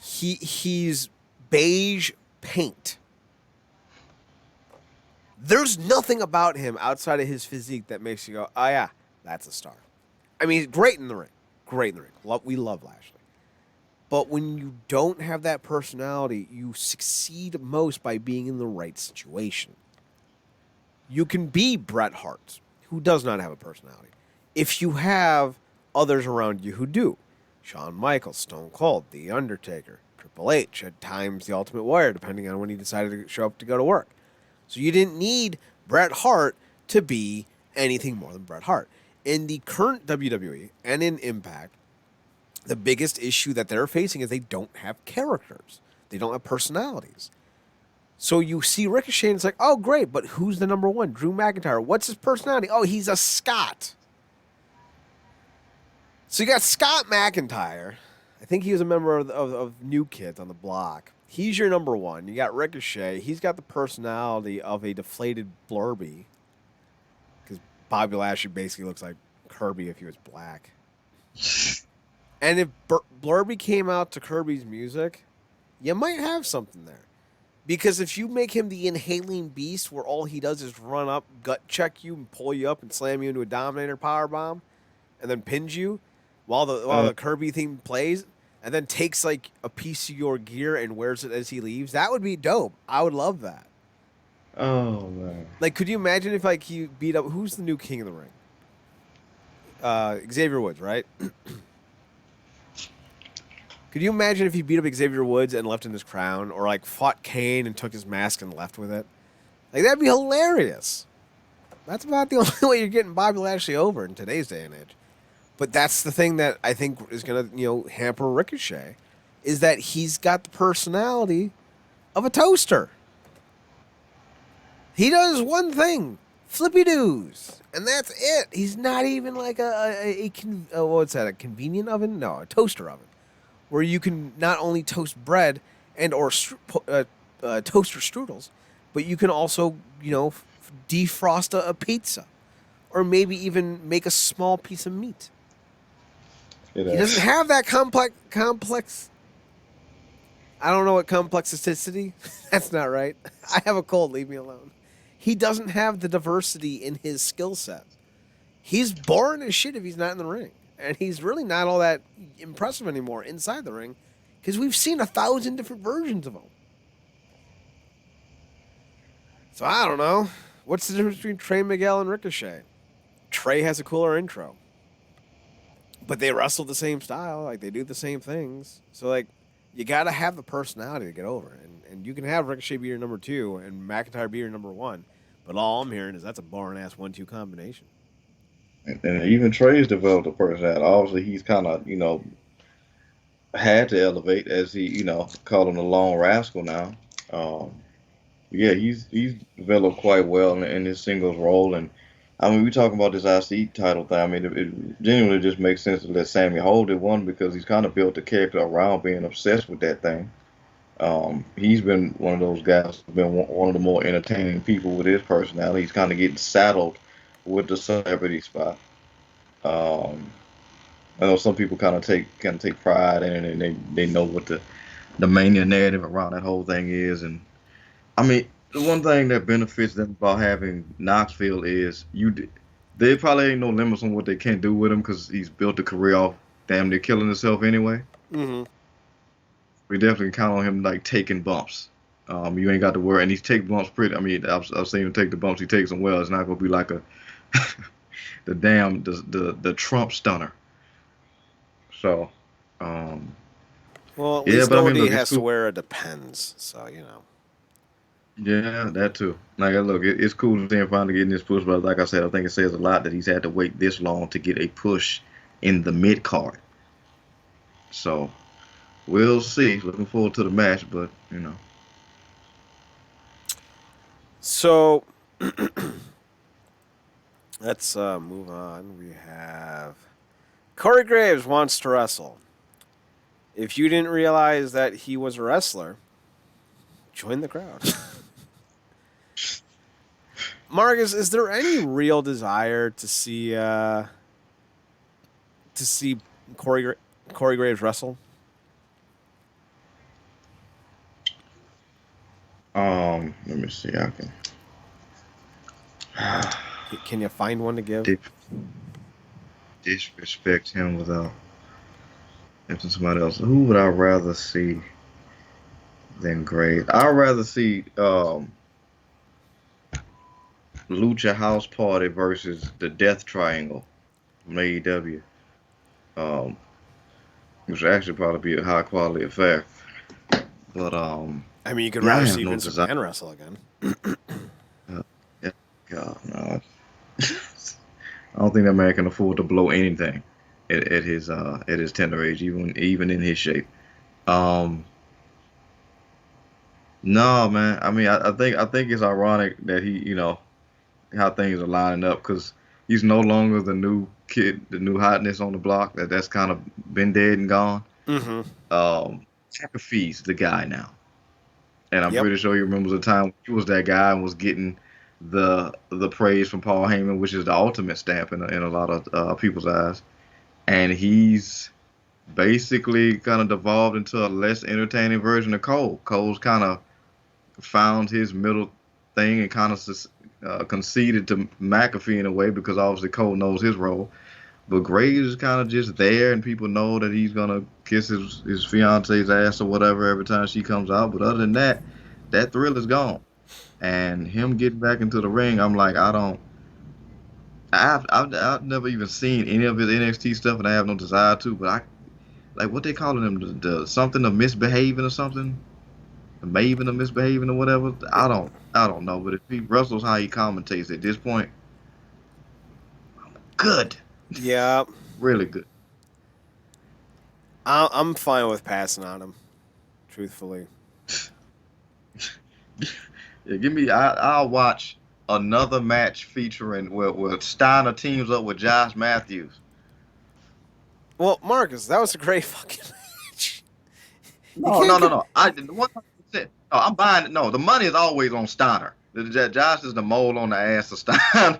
He's beige paint. There's nothing about him outside of his physique that makes you go, oh yeah, that's a star. I mean, he's great in the ring. We love Lashley. But when you don't have that personality, you succeed most by being in the right situation. You can be Bret Hart, who does not have a personality, if you have others around you who do. Shawn Michaels, Stone Cold, The Undertaker, Triple H, at times The Ultimate Warrior, depending on when he decided to show up to go to work. So you didn't need Bret Hart to be anything more than Bret Hart. In the current WWE and in Impact, the biggest issue that they're facing is they don't have characters. They don't have personalities. So you see Ricochet and it's like, oh, great, but who's the number one? Drew McIntyre. What's his personality? Oh, he's a Scot. So you got Scott McIntyre. I think he was a member of New Kids on the Block. He's your number one. You got Ricochet. He's got the personality of a deflated Blurby. Because Bobby Lashley basically looks like Kirby if he was black. And if Blurby came out to Kirby's music, you might have something there. Because if you make him the inhaling beast where all he does is run up, gut check you, and pull you up and slam you into a Dominator powerbomb, and then pins you while the Kirby theme plays, and then takes like a piece of your gear and wears it as he leaves, that would be dope. I would love that. Oh man. Like, could you imagine if like he beat up who's the new king of the ring? Xavier Woods, right? Could you imagine if he beat up Xavier Woods and left in his crown, or like fought Kane and took his mask and left with it? Like that'd be hilarious. That's about the only way you're getting Bobby Lashley over in today's day and age. But that's the thing that I think is gonna, hamper Ricochet, is that he's got the personality of a toaster. He does one thing, flippy doos, and that's it. He's not even like what's that? A convenient oven? No, a toaster oven, where you can not only toast bread and or toaster strudels, but you can also defrost a pizza, or maybe even make a small piece of meat. It He doesn't have that complex. I don't know what complexicity. That's not right. I have a cold. Leave me alone. He doesn't have the diversity in his skill set. He's boring as shit if he's not in the ring, and he's really not all that impressive anymore inside the ring, because we've seen 1,000 different versions of him. So I don't know. What's the difference between Trey Miguel and Ricochet? Trey has a cooler intro, but they wrestle the same style. Like they do the same things. So like, you got to have the personality to get over, and you can have Ricochet be your number 2 and McIntyre be your number 1. But all I'm hearing is that's a boring ass 1-2 combination. And even Trey's developed a personality. Obviously, he's kind of had to elevate as he call him the lone rascal now. Um, yeah, he's developed quite well in his singles role, and I mean we talking about this IC title thing. I mean it genuinely just makes sense to let Sammy hold it, one because he's kind of built the character around being obsessed with that thing. He's been one of those guys who's been one of the more entertaining people with his personality. He's kind of getting saddled with the celebrity spot. Um, I know some people kind of take pride in it, and they know what the mania narrative around that whole thing is. And I mean, the one thing that benefits them about having Knoxville is there probably ain't no limits on what they can do with him because he's built a career off damn near killing himself anyway. Mm-hmm. We definitely count on him like taking bumps. You ain't got to worry, and he's take bumps pretty. I mean, I've seen him take the bumps. He takes them well. It's not gonna be like a the Trump stunner. So, um, Well, at yeah, least but I mean, nobody look, it's has to cool. wear a Depends. So Yeah, that too. Like, look, it's cool to see him finally getting this push, but like I said, I think it says a lot that he's had to wait this long to get a push in the mid card. So we'll see. Looking forward to the match, but So let's move on. We have Corey Graves wants to wrestle. If you didn't realize that he was a wrestler, join the crowd. Marcus, is there any real desire to see Corey Graves wrestle? let me see. I can Can you find one to give? disrespect him without if somebody else. Who would I rather see than Graves? I'd rather see Lucha House Party versus the Death Triangle from AEW. Um, which would actually probably be a high quality affair. But I mean, you could yeah, I rather have see no Vince desire. McMahon wrestle again. Yeah, God, no. I don't think that man can afford to blow anything at his tender age, even in his shape. Um, no, man. I mean, I think it's ironic that how things are lining up because he's no longer the new kid, the new hotness on the block. That's kind of been dead and gone. Mm-hmm. McAfee's the guy now, and I'm Yep. pretty sure he remembers a time when he was that guy and was getting the praise from Paul Heyman, which is the ultimate stamp in a lot of people's eyes. And he's basically kind of devolved into a less entertaining version of Cole. Cole's kind of found his middle thing and kind of conceded to McAfee in a way because obviously Cole knows his role. But Graves is kind of just there, and people know that he's gonna kiss his fiance's ass or whatever every time she comes out. But other than that, that thrill is gone. And him getting back into the ring, I'm like, I've never even seen any of his NXT stuff, and I have no desire to. But I like what they calling him, the something of misbehaving or something, the Maven of misbehaving or whatever. I don't know. But if he wrestles how he commentates at this point, good, Yeah, really good. I'm fine with passing on him, truthfully. Yeah, give me. I'll watch another match featuring where Steiner teams up with Josh Matthews. Well, Marcus, that was a great fucking match. You No, can't. no, no, no. I 100%. No, I'm buying it. No, the money is always on Steiner. Josh is the mole on the ass of Steiner.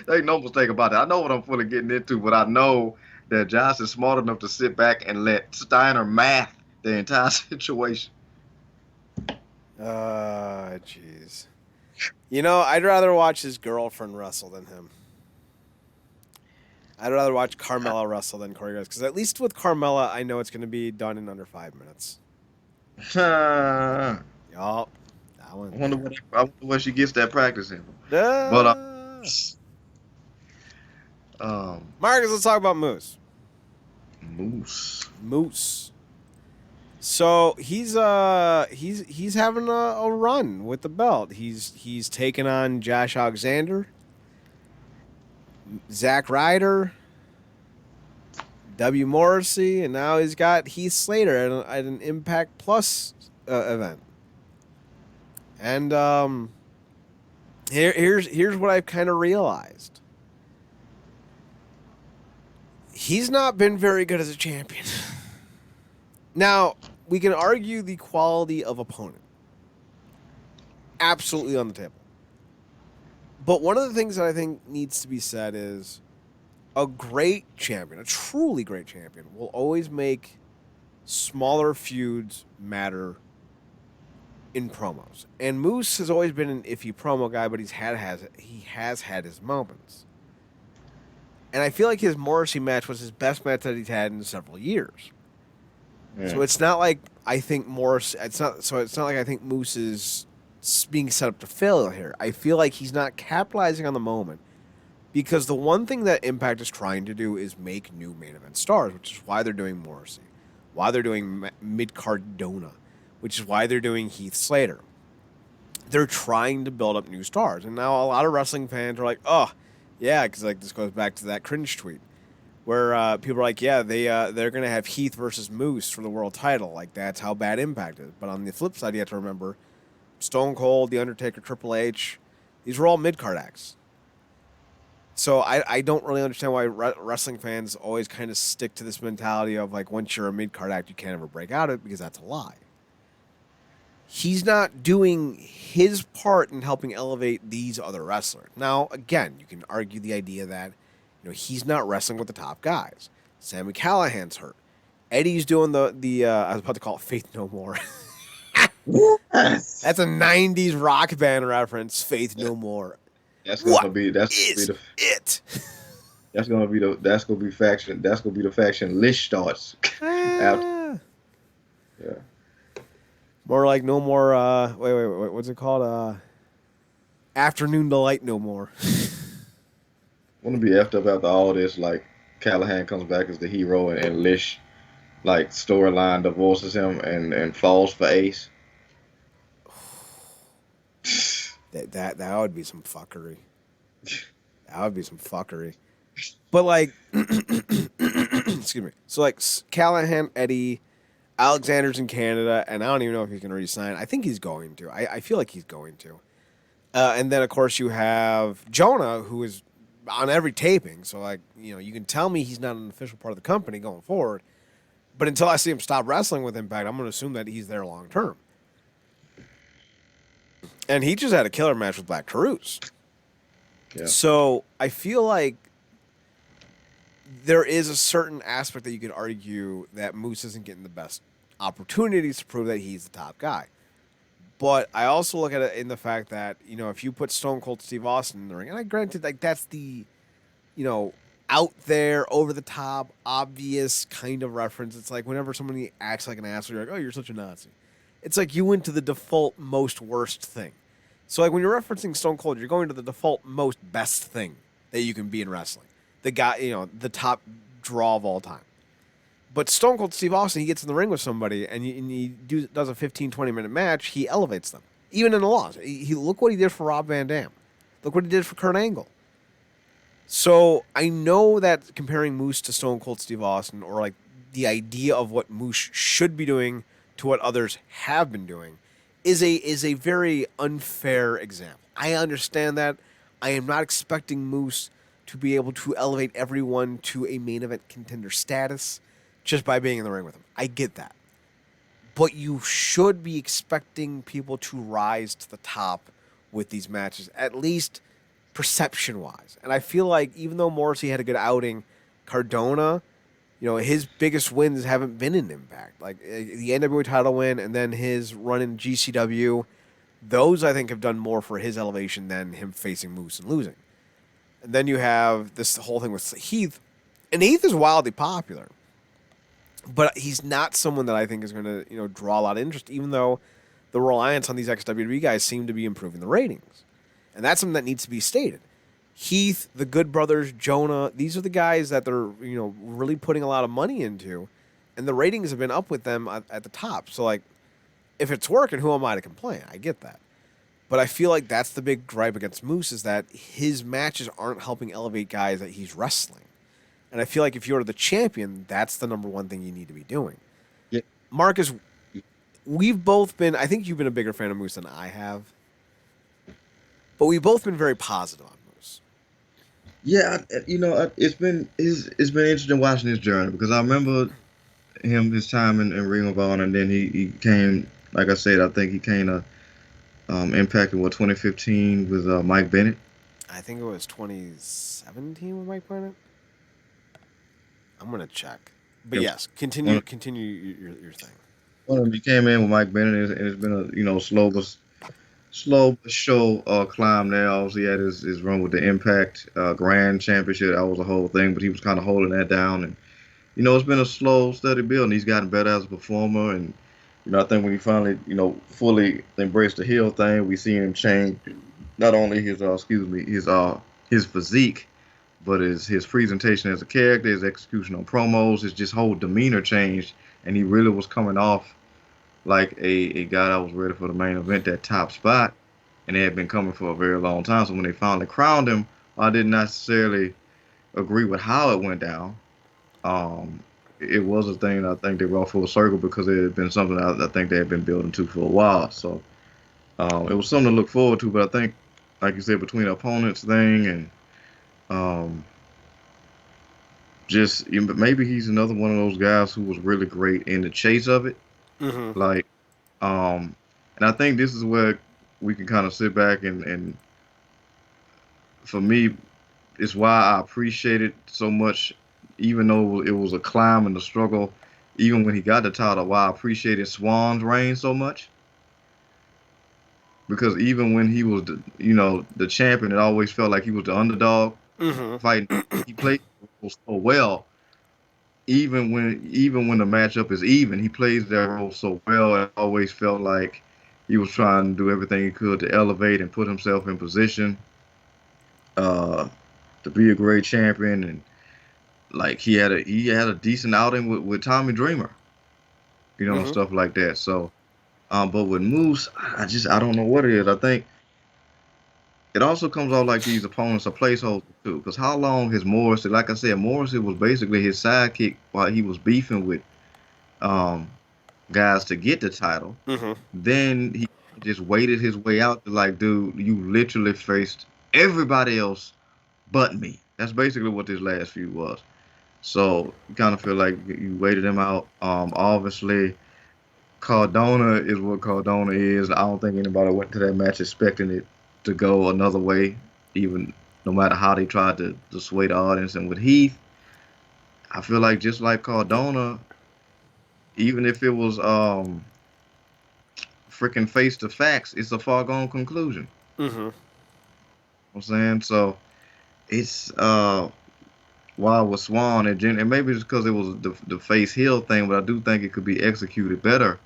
There ain't no mistake about it. I know what I'm fully getting into, but I know that Josh is smart enough to sit back and let Steiner math the entire situation. Jeez. You know, I'd rather watch his girlfriend wrestle than him. I'd rather watch Carmella wrestle than Corey Graves, because at least with Carmella, I know it's going to be done in under 5 minutes. I Yup. That one. wonder where she gets that practice in. But Uh, um, Marcus, let's talk about Moose. Moose. Moose. So he's having a run with the belt. He's taken on Josh Alexander, Zack Ryder, W. Morrissey, and now he's got Heath Slater at an Impact Plus event. And here's what I've kind of realized. He's not been very good as a champion. Now, we can argue the quality of opponent. Absolutely on the table. But one of the things that I think needs to be said is a great champion, a truly great champion, will always make smaller feuds matter in promos. And Moose has always been an iffy promo guy, but he has had his moments. And I feel like his Morrissey match was his best match that he's had in several years. Yeah. So it's not like I think it's not like I think Moose is being set up to fail here. I feel like he's not capitalizing on the moment, because the one thing that Impact is trying to do is make new main event stars, which is why they're doing Morrissey, why they're doing Mid-Card Dona, which is why they're doing Heath Slater. They're trying to build up new stars. And now a lot of wrestling fans are like, oh, yeah, because like this goes back to that cringe tweet where people are like, yeah, they're going to have Heath versus Moose for the world title. Like, that's how bad Impact is. But on the flip side, you have to remember Stone Cold, The Undertaker, Triple H, these were all mid-card acts. So I don't really understand why wrestling fans always kind of stick to this mentality of like, once you're a mid-card act, you can't ever break out of it, because that's a lie. He's not doing his part in helping elevate these other wrestlers. Now, again, you can argue the idea that he's not wrestling with the top guys. Sami Callihan's hurt. Eddie's doing the I was about to call it Faith No More. Yes. That's a 90s rock band reference, Faith No More. That's What gonna be that's is gonna be it? that's gonna be the faction Lish starts out. Yeah. More like No More. Wait. What's it called? Afternoon Delight No More. Wanna be effed up after all this, like Callahan comes back as the hero and Lish like storyline divorces him and falls for Ace. That would be some fuckery. That would be some fuckery. But like, excuse me. So like Callahan, Eddie, Alexander's in Canada, and I don't even know if he can re-sign. I think he's going to. I feel like he's going to. And then of course you have Jonah, who is on every taping. So like, you can tell me he's not an official part of the company going forward. But until I see him stop wrestling with Impact, I'm going to assume that he's there long term. And he just had a killer match with Black Cruz. Yeah. So I feel like there is a certain aspect that you could argue that Moose isn't getting the best opportunities to prove that he's the top guy. But I also look at it in the fact that, if you put Stone Cold Steve Austin in the ring, and I granted, like, that's the, out there, over the top, obvious kind of reference. It's like whenever somebody acts like an asshole, you're like, oh, you're such a Nazi. It's like you went to the default most worst thing. So like when you're referencing Stone Cold, you're going to the default most best thing that you can be in wrestling. The guy, the top draw of all time. But Stone Cold Steve Austin, he gets in the ring with somebody and he does a 15, 20-minute match, he elevates them. Even in a loss. Look what he did for Rob Van Dam. Look what he did for Kurt Angle. So I know that comparing Moose to Stone Cold Steve Austin, or like the idea of what Moose should be doing to what others have been doing, is a very unfair example. I understand that. I am not expecting Moose to be able to elevate everyone to a main event contender status just by being in the ring with him. I get that. But you should be expecting people to rise to the top with these matches, at least perception wise. And I feel like even though Morrissey had a good outing, Cardona, his biggest wins haven't been in Impact. Like the NWA title win and then his run in GCW, those I think have done more for his elevation than him facing Moose and losing. And then you have this whole thing with Heath, and Heath is wildly popular, but he's not someone that I think is going to draw a lot of interest. Even though the reliance on these ex-WWE guys seem to be improving the ratings, and that's something that needs to be stated. Heath, the Good Brothers, Jonah, these are the guys that they're really putting a lot of money into, and the ratings have been up with them at the top. So like, if it's working, who am I to complain? I get that. But I feel like that's the big gripe against Moose, is that his matches aren't helping elevate guys that he's wrestling. And I feel like if you're the champion, that's the number one thing you need to be doing. Yeah. Marcus, we've both been, I think you've been a bigger fan of Moose than I have, but we've both been very positive on Moose. Yeah, it's been interesting watching his journey, because I remember his time in Ring of Honor, and then he came, like I said, I think he came to Impact in 2015 with Mike Bennett. I think it was 2017 with Mike Bennett. I'm gonna check, but Yeah. yes, continue your thing. Well, he came in with Mike Bennett, and it's been a slow but sure climb there. Obviously, he had his run with the Impact Grand Championship. That was a whole thing, but he was kind of holding that down. And it's been a slow, steady build, and he's gotten better as a performer. And I think when he finally fully embraced the heel thing, we see him change not only his physique, but his presentation as a character, his execution on promos, his just whole demeanor changed, and he really was coming off like a guy that was ready for the main event, that top spot, and they had been coming for a very long time. So when they finally crowned him, I didn't necessarily agree with how it went down. It was a thing that I think they brought full circle, because it had been something I think they had been building to for a while. So it was something to look forward to. But I think, like you said, between the opponents thing and just maybe he's another one of those guys who was really great in the chase of it. Mm-hmm. Like, and I think this is where we can kind of sit back and for me, it's why I appreciate it so much, even though it was a climb and a struggle. Even when he got the title, why I appreciated Swan's reign so much, because even when he was the champion, it always felt like he was the underdog fighting. He played so well. Even when the matchup is even, he plays that role so well. It always felt like he was trying to do everything he could to elevate and put himself in position to be a great champion. And like he had a decent outing with Tommy Dreamer, and stuff like that. So, but with Moose, I don't know what it is. I think it also comes off like these opponents are placeholders too. Because how long has Morrissey? Like I said, Morrissey was basically his sidekick while he was beefing with guys to get the title. Then he just waited his way out to, like, dude, you literally faced everybody else but me. That's basically what this last feud was. So you kind of feel like you waited him out. Obviously, Cardona is what Cardona is. I don't think anybody went to that match expecting it to go another way, even no matter how they tried to sway the audience. And with Heath, I feel like just like Cardona, even if it was freaking face to facts, it's a far gone conclusion. I'm saying, so it's why with Swan and maybe it's because it was the face heel thing, but I do think it could be executed better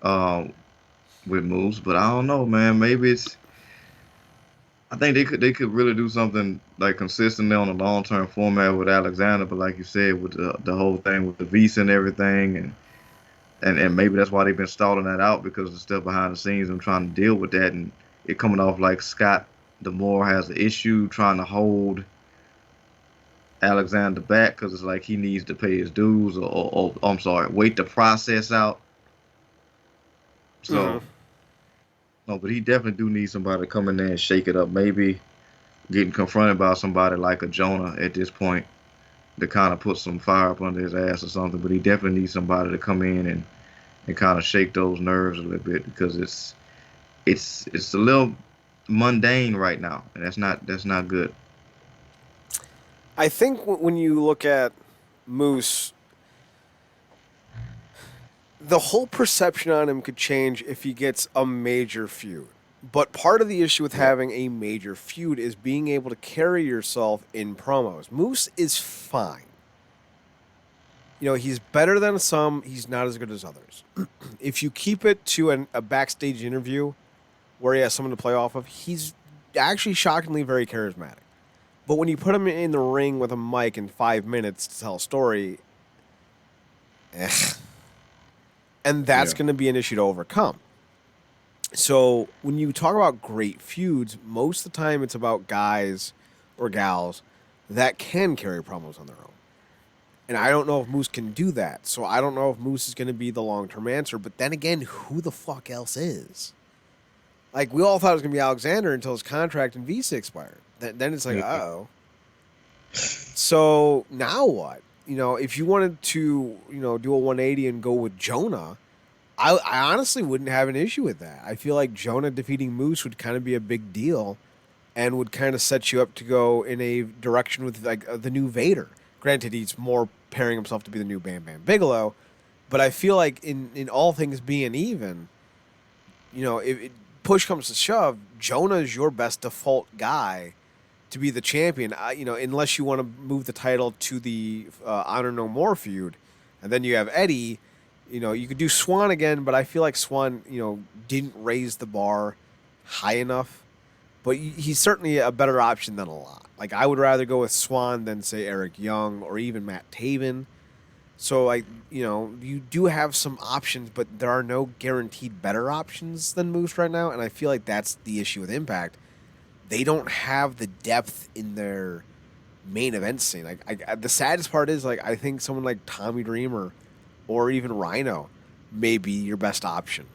with moves. But I don't know, man. Maybe it's I think they could really do something like consistently on a long term format with Alexander, but like you said, with the whole thing with the visa and everything, and maybe that's why they've been stalling that out because of the stuff behind the scenes and trying to deal with that, and it coming off like Scott Demore has an issue trying to hold Alexander back because it's like he needs to pay his dues or I'm sorry, wait the process out. Hmm. So no, but he definitely do need somebody to come in there and shake it up. Maybe getting confronted by somebody like a Jonah at this point to kind of put some fire up under his ass or something. But he definitely needs somebody to come in and kind of shake those nerves a little bit because it's a little mundane right now, and that's not good. I think when you look at Moose, the whole perception on him could change if he gets a major feud. But part of the issue with Yeah, having a major feud is being able to carry yourself in promos. Moose is fine. You know, he's better than some, he's not as good as others. If you keep it to a backstage interview where he has someone to play off of, he's actually shockingly very charismatic. But when you put him in the ring with a mic in 5 minutes to tell a story, eh. And that's yeah, going to be an issue to overcome. So when you talk about great feuds, most of the time it's about guys or gals that can carry promos on their own. And I don't know if Moose can do that. So I don't know if Moose is going to be the long term answer. But then again, who the fuck else is? Like, we all thought it was going to be Alexander until his contract in Visa expired. Then it's like, yeah. uh-oh. So now what? You know, if you wanted to, do a 180 and go with Jonah, I honestly wouldn't have an issue with that. I feel like Jonah defeating Moose would kind of be a big deal and would kind of set you up to go in a direction with like the new Vader. Granted, he's more pairing himself to be the new Bam Bam Bigelow, but I feel like in all things being even, if push comes to shove, Jonah is your best default guy to be the champion. Unless you want to move the title to the Honor No More feud, and then you have Eddie. You could do Swan again, but I feel like Swan, didn't raise the bar high enough. But he's certainly a better option than a lot. Like, I would rather go with Swan than say Eric Young or even Matt Taven. So, like, you do have some options, but there are no guaranteed better options than Moose right now. And I feel like that's the issue with Impact. They don't have the depth in their main event scene. Like, the saddest part is, like, I think someone like Tommy Dreamer or even Rhino may be your best option.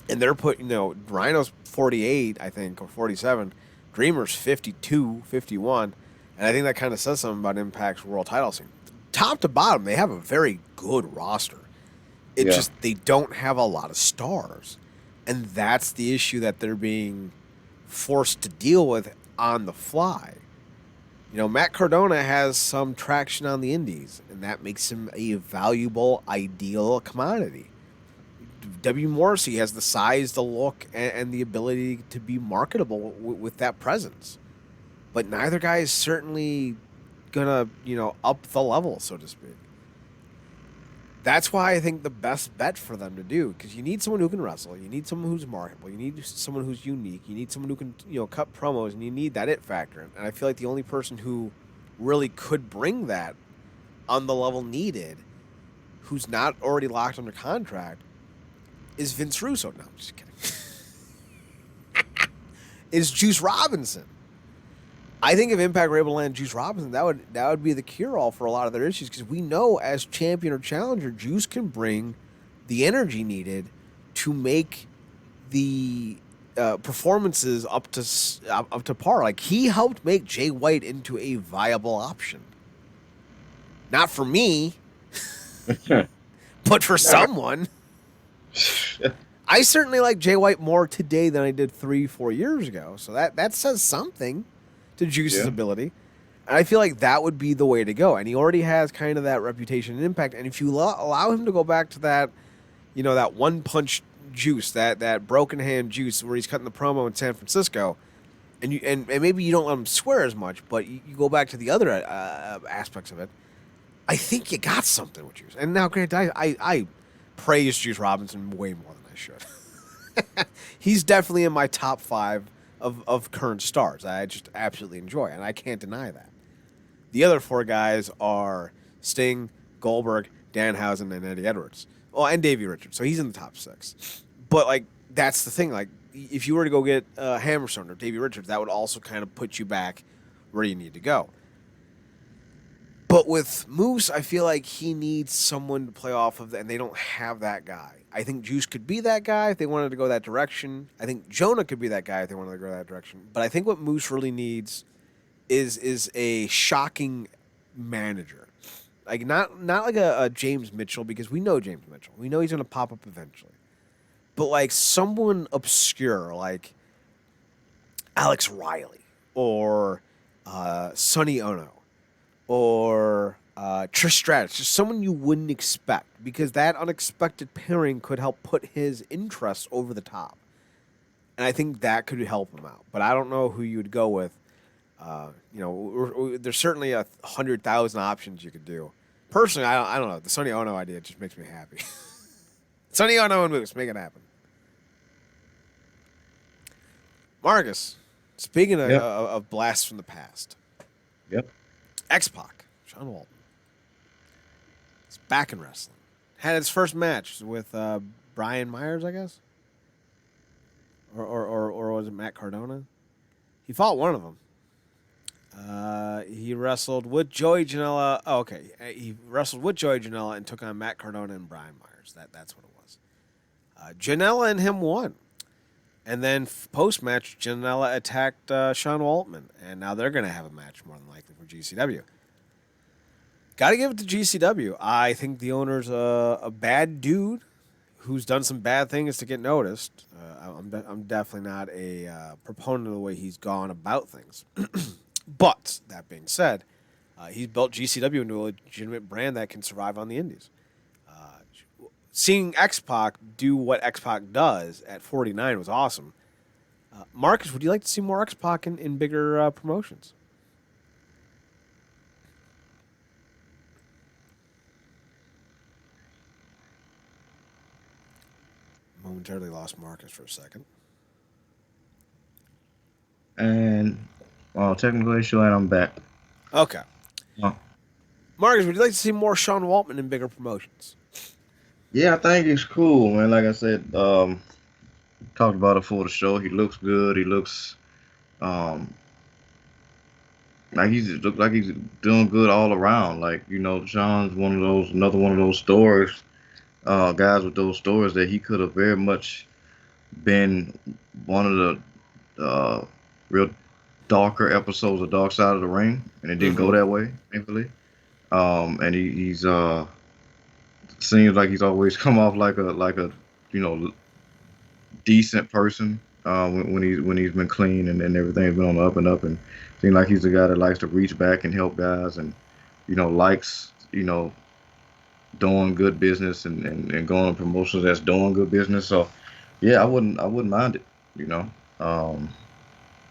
And they're putting, Rhino's 48, I think, or 47. Dreamer's 52, 51. And I think that kind of says something about Impact's world title scene. Top to bottom, they have a very good roster. It Yeah. just, they don't have a lot of stars. And that's the issue that they're being forced to deal with on the fly. Matt Cardona has some traction on the indies, and that makes him a valuable, ideal commodity. W. Morrissey has the size, the look, and the ability to be marketable with that presence. But neither guy is certainly gonna, up the level, so to speak. That's why I think the best bet for them to do, because you need someone who can wrestle, you need someone who's marketable, you need someone who's unique, you need someone who can, cut promos, and you need that it factor. And I feel like the only person who really could bring that on the level needed, who's not already locked under contract, is Vince Russo. No, I'm just kidding. Is Juice Robinson. I think if Impact were able to land Juice Robinson, that would be the cure all for a lot of their issues, because we know as champion or challenger, Juice can bring the energy needed to make the performances up to par. Like, he helped make Jay White into a viable option. Not for me, but for someone. I certainly like Jay White more today than I did 3-4 years ago. So that says something to Juice's Yeah. ability. And I feel like that would be the way to go. And he already has kind of that reputation and impact. And if you allow him to go back to that, that one punch Juice, that broken hand Juice where he's cutting the promo in San Francisco, and maybe you don't let him swear as much, but you go back to the other aspects of it, I think you got something with Juice. And now, granted, I praise Juice Robinson way more than I should. He's definitely in my top 5 of current stars I just absolutely enjoy, and I can't deny that. The other 4 guys are Sting, Goldberg, Danhausen, and Eddie Edwards. Oh, and Davey Richards. So he's in the top 6. But like that's the thing. Like if you were to go get Hammerstone or Davey Richards, that would also kind of put you back where you need to go. But with Moose, I feel like he needs someone to play off of, and they don't have that guy. I think Juice could be that guy if they wanted to go that direction. I think Jonah could be that guy if they wanted to go that direction. But I think what Moose really needs is a shocking manager. Like not like a James Mitchell, because we know James Mitchell. We know he's gonna pop up eventually. But like someone obscure like Alex Riley or Sonny Ono or Trish Stratus, just someone you wouldn't expect, because that unexpected pairing could help put his interest over the top. And I think that could help him out. But I don't know who you would go with. There's certainly 100,000 options you could do. Personally, I don't know. The Sonny Ono idea just makes me happy. Sonny Ono and Moose, make it happen. Marcus, speaking of blasts from the past. Yep. X-Pac, Sean Waltman. He's back in wrestling. Had his first match with Brian Myers, I guess? Or was it Matt Cardona? He fought one of them. He wrestled with Joey Janela. Oh, okay. He wrestled with Joey Janela and took on Matt Cardona and Brian Myers. That's what it was. Janela and him won. And then post-match, Janela attacked Sean Waltman. And now they're going to have a match more than likely for GCW. Got to give it to GCW. I think the owner's a bad dude who's done some bad things to get noticed. I'm definitely not a proponent of the way he's gone about things. But, that being said, he's built GCW into a legitimate brand that can survive on the indies. Seeing X-Pac do what X-Pac does at 49 was awesome. Marcus, would you like to see more X-Pac in bigger promotions? Momentarily lost Marcus for a second. And technical issue, and I'm back. Okay. Oh. Marcus, would you like to see more Sean Waltman in bigger promotions? Yeah, I think it's cool, man. Like I said, talked about it for the show. He looks good. He looks like he's doing good all around. Like, Sean's another one of those stories, guys with those stories that he could have very much been one of the real darker episodes of Dark Side of the Ring, and it didn't go that way, thankfully. And he's seems like he's always come off like a decent person when he's been clean and everything's been on the up and up, and seems like he's the guy that likes to reach back and help guys, and likes doing good business and going on promotions that's doing good business. So yeah, I wouldn't mind it.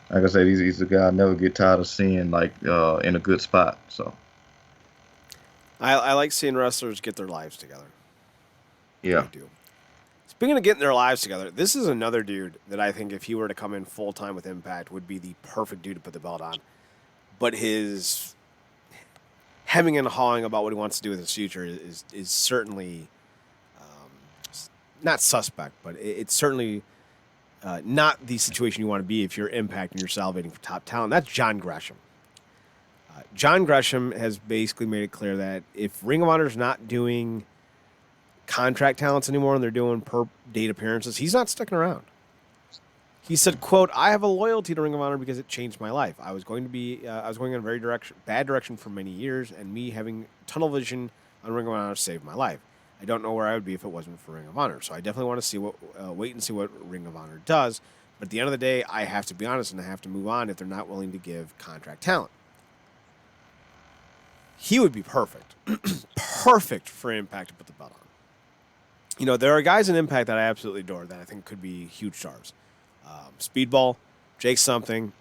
Like I said, he's the guy I never get tired of seeing, like in a good spot. So I like seeing wrestlers get their lives together. yeah. I do. Speaking of getting their lives together, this is another dude that I think if he were to come in full time with Impact would be the perfect dude to put the belt on. But his hemming and hawing about what he wants to do with his future is certainly not suspect, but it's certainly not the situation you want to be if you're Impact and you're salivating for top talent. That's John Gresham. John Gresham has basically made it clear that if Ring of Honor is not doing contract talents anymore and they're doing per date appearances, he's not sticking around. He said, quote, "I have a loyalty to Ring of Honor because it changed my life. I was going in a very bad direction for many years, and me having tunnel vision on Ring of Honor saved my life. I don't know where I would be if it wasn't for Ring of Honor. So I definitely want to wait and see what Ring of Honor does. But at the end of the day, I have to be honest and I have to move on if they're not willing to give contract talent." He would be perfect. Perfect for Impact to put the belt on. There are guys in Impact that I absolutely adore that I think could be huge stars. Speedball, Jake Something.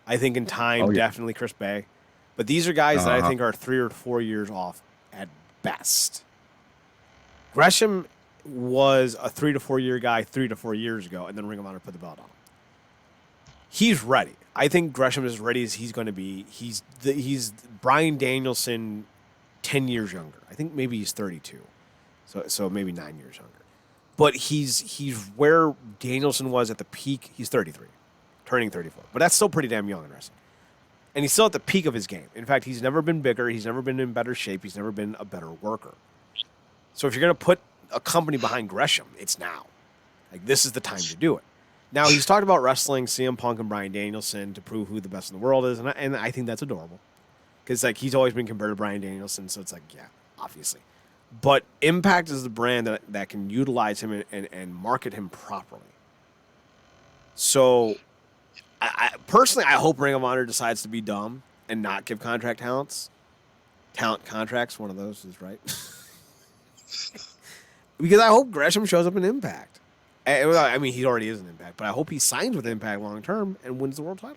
I think in time, definitely Chris Bay. But these are guys that I think are 3 or 4 years off at best. Gresham was a 3 to 4 year guy 3 to 4 years ago, and then Ring of Honor put the belt on him. he's ready. I think Gresham is ready as he's going to be. He's Brian Danielson 10 years younger. I think maybe he's 32. So maybe 9 years younger. But he's where Danielson was at the peak. He's 33, turning 34. But that's still pretty damn young in wrestling. And he's still at the peak of his game. In fact, he's never been bigger. He's never been in better shape. He's never been a better worker. So if you're going to put a company behind Gresham, it's now. Like, this is the time to do it. Now, he's talked about wrestling CM Punk and Bryan Danielson to prove who the best in the world is, and I think that's adorable. Because, like, he's always been compared to Bryan Danielson, so it's like, yeah, obviously. But Impact is the brand that can utilize him and market him properly. So, I personally, I hope Ring of Honor decides to be dumb and not give talent contracts. One of those is right. Because I hope Gresham shows up in Impact. I mean, he already is an Impact, but I hope he signs with Impact long term and wins the world title.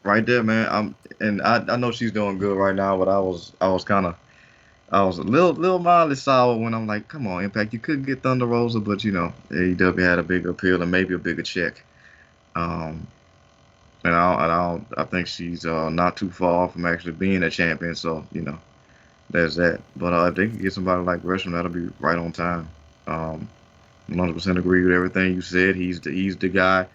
Right there, man. I know she's doing good right now, but I was a little mildly sour when I'm like, come on, Impact, you could get Thunder Rosa, but AEW had a bigger appeal and maybe a bigger check. And I think she's not too far from actually being a champion. So there's that. But if they can get somebody like Gresham, that'll be right on time. 100% agree with everything you said. He's the guy.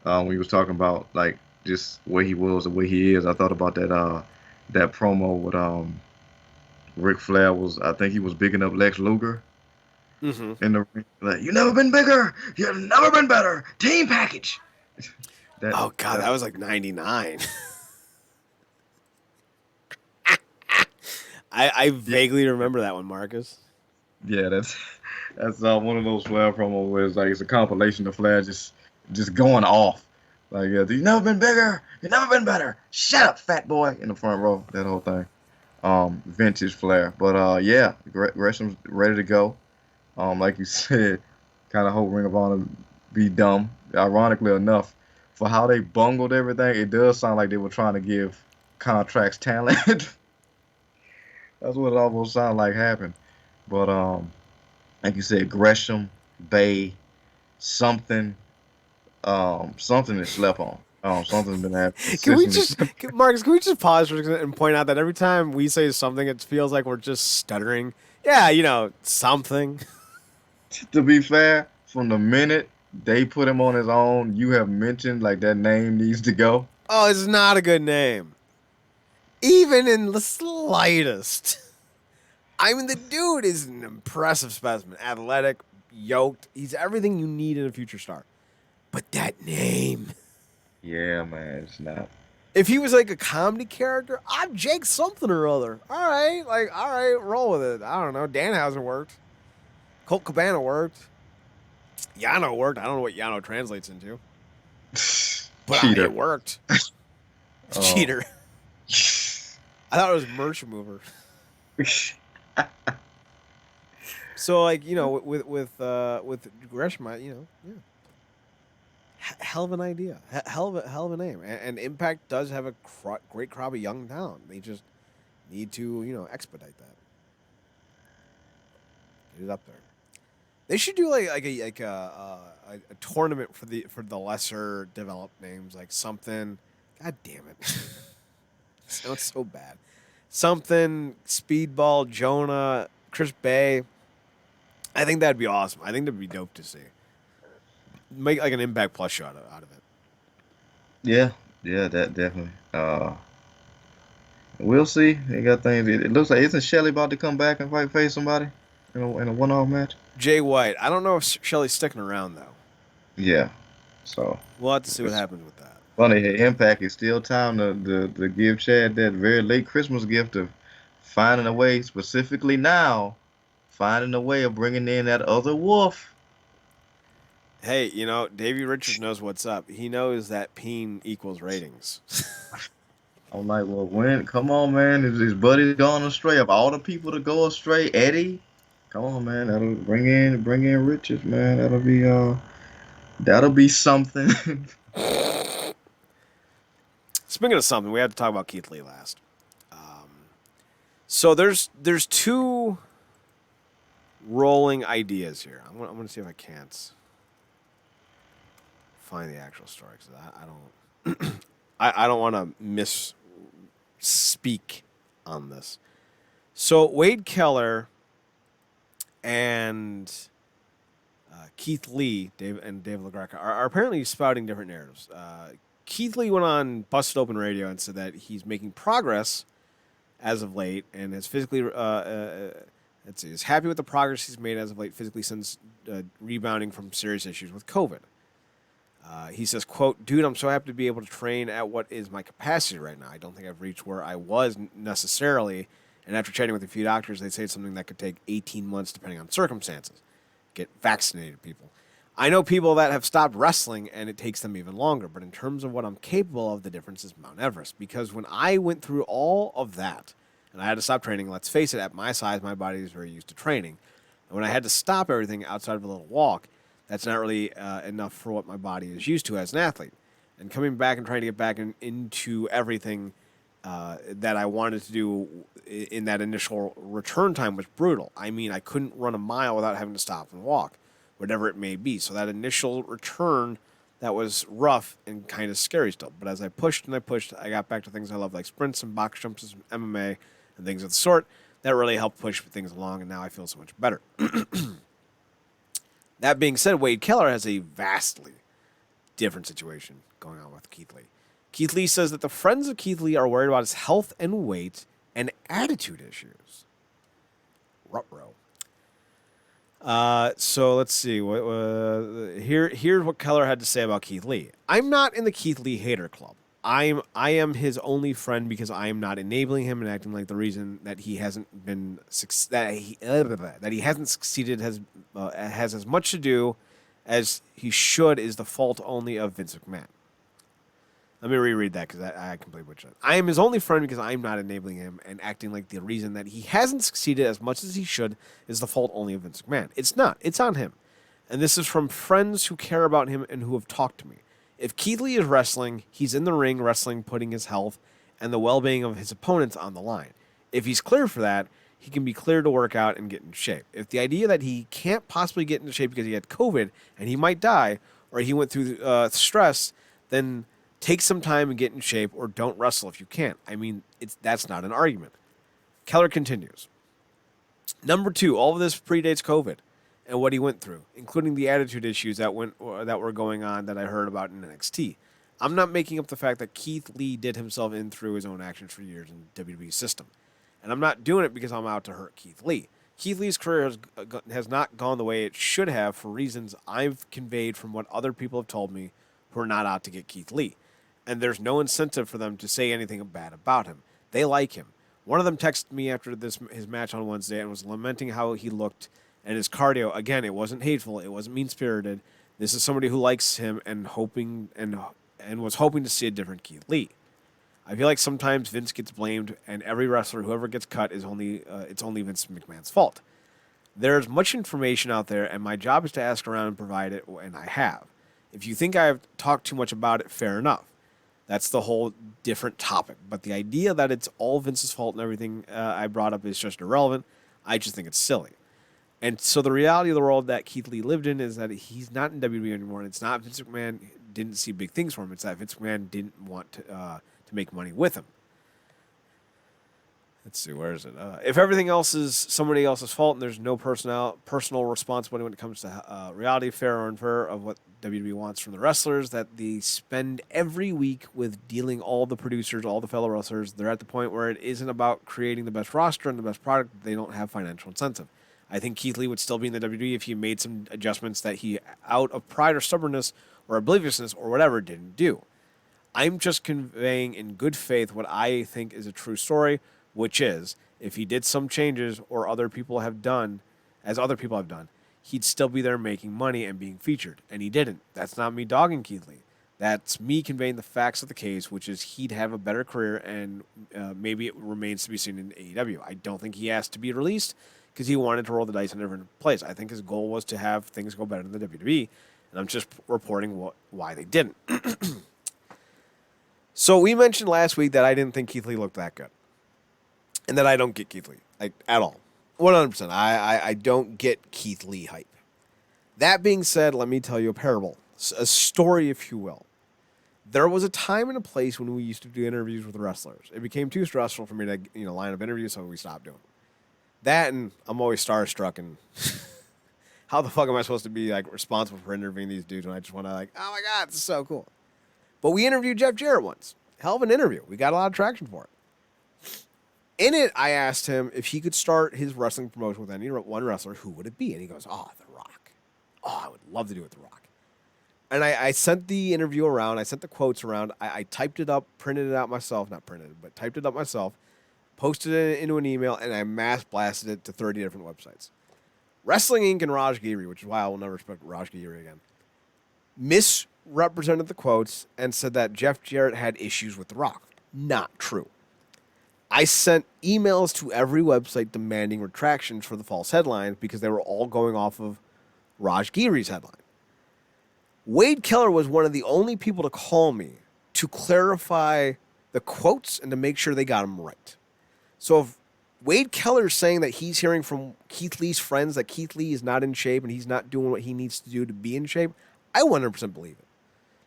When he was talking about like just where he was and where he is, I thought about that promo with Ric Flair I think he was bigging up Lex Luger. Mm-hmm. In the ring, like, you never been bigger, you've never been better. Team package. That was like 99. I vaguely remember that one, Marcus. Yeah, that's one of those Flair promos where it's like it's a compilation of Flair just going off. Like, yeah, you've never been bigger, you've never been better. Shut up, fat boy, in the front row. That whole thing. Vintage Flair. But yeah, Gresham's ready to go. Like you said, kind of hope Ring of Honor be dumb. Ironically enough, for how they bungled everything, it does sound like they were trying to give contracts talent. That's what it almost sounded like happened. But like you said, Gresham, Bay, something is slept on. Something's been happening. Marcus, can we just pause for a second and point out that every time we say something, it feels like we're just stuttering. Yeah, something. To be fair, from the minute they put him on his own, you have mentioned like that name needs to go. Oh, it's not a good name. Even in the slightest. I mean, the dude is an impressive specimen. Athletic, yoked. He's everything you need in a future star. But that name. Yeah, man, it's not. If he was like a comedy character, I'm Jake something or other. All right, roll with it. I don't know. Danhausen worked. Colt Cabana worked. Yano worked. I don't know what Yano translates into. But it worked. Cheater. I thought it was merch mover. So like, with Gresham, yeah. Hell of an idea. Hell of a name. And Impact does have a great crop of young talent. They just need to, expedite that. Get it up there. They should do like a tournament for the lesser developed names, like something. God damn it, sounds so bad. Something Speedball, Jonah, Chris Bay. I think that'd be awesome. I think that'd be dope to see. Make like an Impact Plus show out of it. Yeah, that definitely. We'll see. They got things. It looks like isn't Shelly about to come back and face somebody in a one-off match? Jay White. I don't know if Shelly's sticking around though. Yeah, so we'll have to see what happens with that. Funny, Impact is still time to give Chad that very late Christmas gift of finding a way, specifically now, finding a way of bringing in that other wolf. Hey, Davey Richards knows what's up. He knows that peen equals ratings. I'm like, well, come on, man. His buddy's gone astray. Of all the people to go astray, Eddie, come on, man. That'll bring in Richards, man. That'll be something. Speaking of something, we had to talk about Keith Lee last. So there's two rolling ideas here. I'm gonna see if I can't find the actual story because I don't. I don't want to misspeak on this. So Wade Keller and Keith Lee, Dave LaGreca are apparently spouting different narratives. Keith Lee went on Busted Open Radio and said that he's making progress as of late and has physically, let's see, is happy with the progress he's made as of late physically since rebounding from serious issues with COVID. He says, quote, dude, I'm so happy to be able to train at what is my capacity right now. I don't think I've reached where I was necessarily. And after chatting with a few doctors, they say it's something that could take 18 months depending on circumstances. Get vaccinated, people. I know people that have stopped wrestling and it takes them even longer. But in terms of what I'm capable of, the difference is Mount Everest. Because when I went through all of that and I had to stop training, let's face it, at my size, my body is very used to training. And when I had to stop everything outside of a little walk, that's not really enough for what my body is used to as an athlete. And coming back and trying to get back into everything that I wanted to do in that initial return time was brutal. I mean, I couldn't run a mile without having to stop and walk, whatever it may be. So that initial return, that was rough and kind of scary still. But as I pushed and I pushed, I got back to things I love, like sprints and box jumps and MMA and things of the sort. That really helped push things along, and now I feel so much better. That being said, Wade Keller has a vastly different situation going on with Keith Lee. Keith Lee says that the friends of Keith Lee are worried about his health and weight and attitude issues. Ruh-roh. So let's see. Here's what Keller had to say about Keith Lee. I'm not in the Keith Lee hater club. I am his only friend because I am not enabling him and acting like the reason that he hasn't been that he hasn't succeeded has as much to do as he should is the fault only of Vince McMahon. Let me reread that because I completely butchered it. I am his only friend because I am not enabling him and acting like the reason that he hasn't succeeded as much as he should is the fault only of Vince McMahon. It's not. It's on him. And this is from friends who care about him and who have talked to me. If Keith Lee is wrestling, he's in the ring wrestling, putting his health and the well-being of his opponents on the line. If he's clear for that, he can be cleared to work out and get in shape. If the idea that he can't possibly get into shape because he had COVID and he might die or he went through stress, then take some time and get in shape or don't wrestle if you can't. I mean, that's not an argument. Keller continues. Number 2, all of this predates COVID and what he went through, including the attitude issues that were going on that I heard about in NXT. I'm not making up the fact that Keith Lee did himself in through his own actions for years in WWE's system. And I'm not doing it because I'm out to hurt Keith Lee. Keith Lee's career has not gone the way it should have for reasons I've conveyed from what other people have told me who are not out to get Keith Lee. And there's no incentive for them to say anything bad about him. They like him. One of them texted me after his match on Wednesday and was lamenting how he looked and his cardio. Again, it wasn't hateful. It wasn't mean-spirited. This is somebody who likes him and was hoping to see a different Keith Lee. I feel like sometimes Vince gets blamed, and every wrestler, whoever gets cut, it's only Vince McMahon's fault. There's much information out there, and my job is to ask around and provide it, and I have. If you think I've talked too much about it, fair enough. That's the whole different topic. But the idea that it's all Vince's fault and everything I brought up is just irrelevant. I just think it's silly. And so the reality of the world that Keith Lee lived in is that he's not in WWE anymore. And it's not Vince McMahon didn't see big things for him. It's that Vince McMahon didn't want to make money with him. Let's see, where is it? If everything else is somebody else's fault and there's no personal responsibility when it comes to reality, fair or unfair, of what WWE wants from the wrestlers, that they spend every week with dealing all the producers, all the fellow wrestlers, they're at the point where it isn't about creating the best roster and the best product. They don't have financial incentive. I think Keith Lee would still be in the WWE if he made some adjustments that he, out of pride or stubbornness or obliviousness or whatever, didn't do. I'm just conveying in good faith what I think is a true story, which is, if he did some changes or other people have done, he'd still be there making money and being featured. And he didn't. That's not me dogging Keith Lee. That's me conveying the facts of the case, which is he'd have a better career and maybe it remains to be seen in AEW. I don't think he asked to be released because he wanted to roll the dice in a different place. I think his goal was to have things go better in the WWE, and I'm just reporting why they didn't. So we mentioned last week that I didn't think Keith Lee looked that good. And that I don't get Keith Lee, at all. 100%. I don't get Keith Lee hype. That being said, let me tell you a parable, a story, if you will. There was a time and a place when we used to do interviews with wrestlers. It became too stressful for me to line up interviews, so we stopped doing it. That, and I'm always starstruck, and how the fuck am I supposed to be like responsible for interviewing these dudes when I just want to like, oh my god, this is so cool. But we interviewed Jeff Jarrett once. Hell of an interview. We got a lot of traction for it. In it, I asked him if he could start his wrestling promotion with any one wrestler, who would it be? And he goes, oh, The Rock. Oh, I would love to do it with The Rock. And I sent the interview around. I sent the quotes around. I typed it up, printed it out myself. Not printed it, but typed it up myself, posted it into an email, and I mass blasted it to 30 different websites. Wrestling Inc. and Raj Giri, which is why I will never respect Raj Giri again, misrepresented the quotes and said that Jeff Jarrett had issues with The Rock. Not true. I sent emails to every website demanding retractions for the false headlines because they were all going off of Raj Giri's headline. Wade Keller was one of the only people to call me to clarify the quotes and to make sure they got them right. So if Wade Keller is saying that he's hearing from Keith Lee's friends that Keith Lee is not in shape and he's not doing what he needs to do to be in shape, I 100% believe it.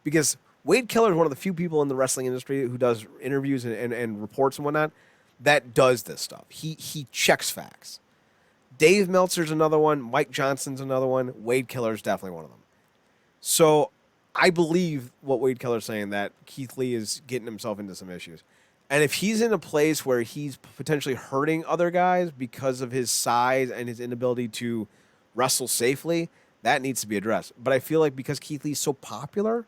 Because Wade Keller is one of the few people in the wrestling industry who does interviews and reports and whatnot that does this stuff. He checks facts. Dave Meltzer's another one. Mike Johnson's another one. Wade Keller's definitely one of them. So I believe what Wade Keller's saying, that Keith Lee is getting himself into some issues. And if he's in a place where he's potentially hurting other guys because of his size and his inability to wrestle safely, that needs to be addressed. But I feel like because Keith Lee's so popular,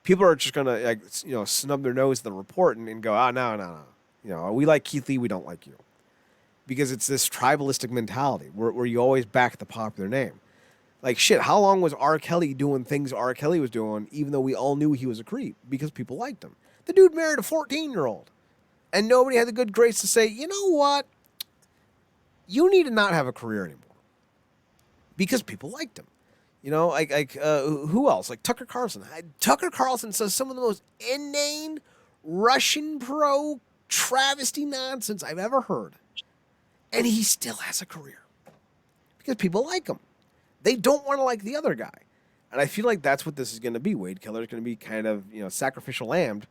people are just going to snub their nose at the report and go, no. We like Keith Lee, we don't like you. Because it's this tribalistic mentality where you always back the popular name. Like, shit, how long was R. Kelly doing things R. Kelly was doing, even though we all knew he was a creep? Because people liked him. The dude married a 14-year-old. And nobody had the good grace to say, you know what? You need to not have a career anymore. Because people liked him. Who else? Like Tucker Carlson. Tucker Carlson says some of the most inane Russian pro travesty nonsense I've ever heard. And he still has a career. Because people like him. They don't want to like the other guy. And I feel like that's what this is going to be. Wade Keller is going to be kind of, sacrificial lamb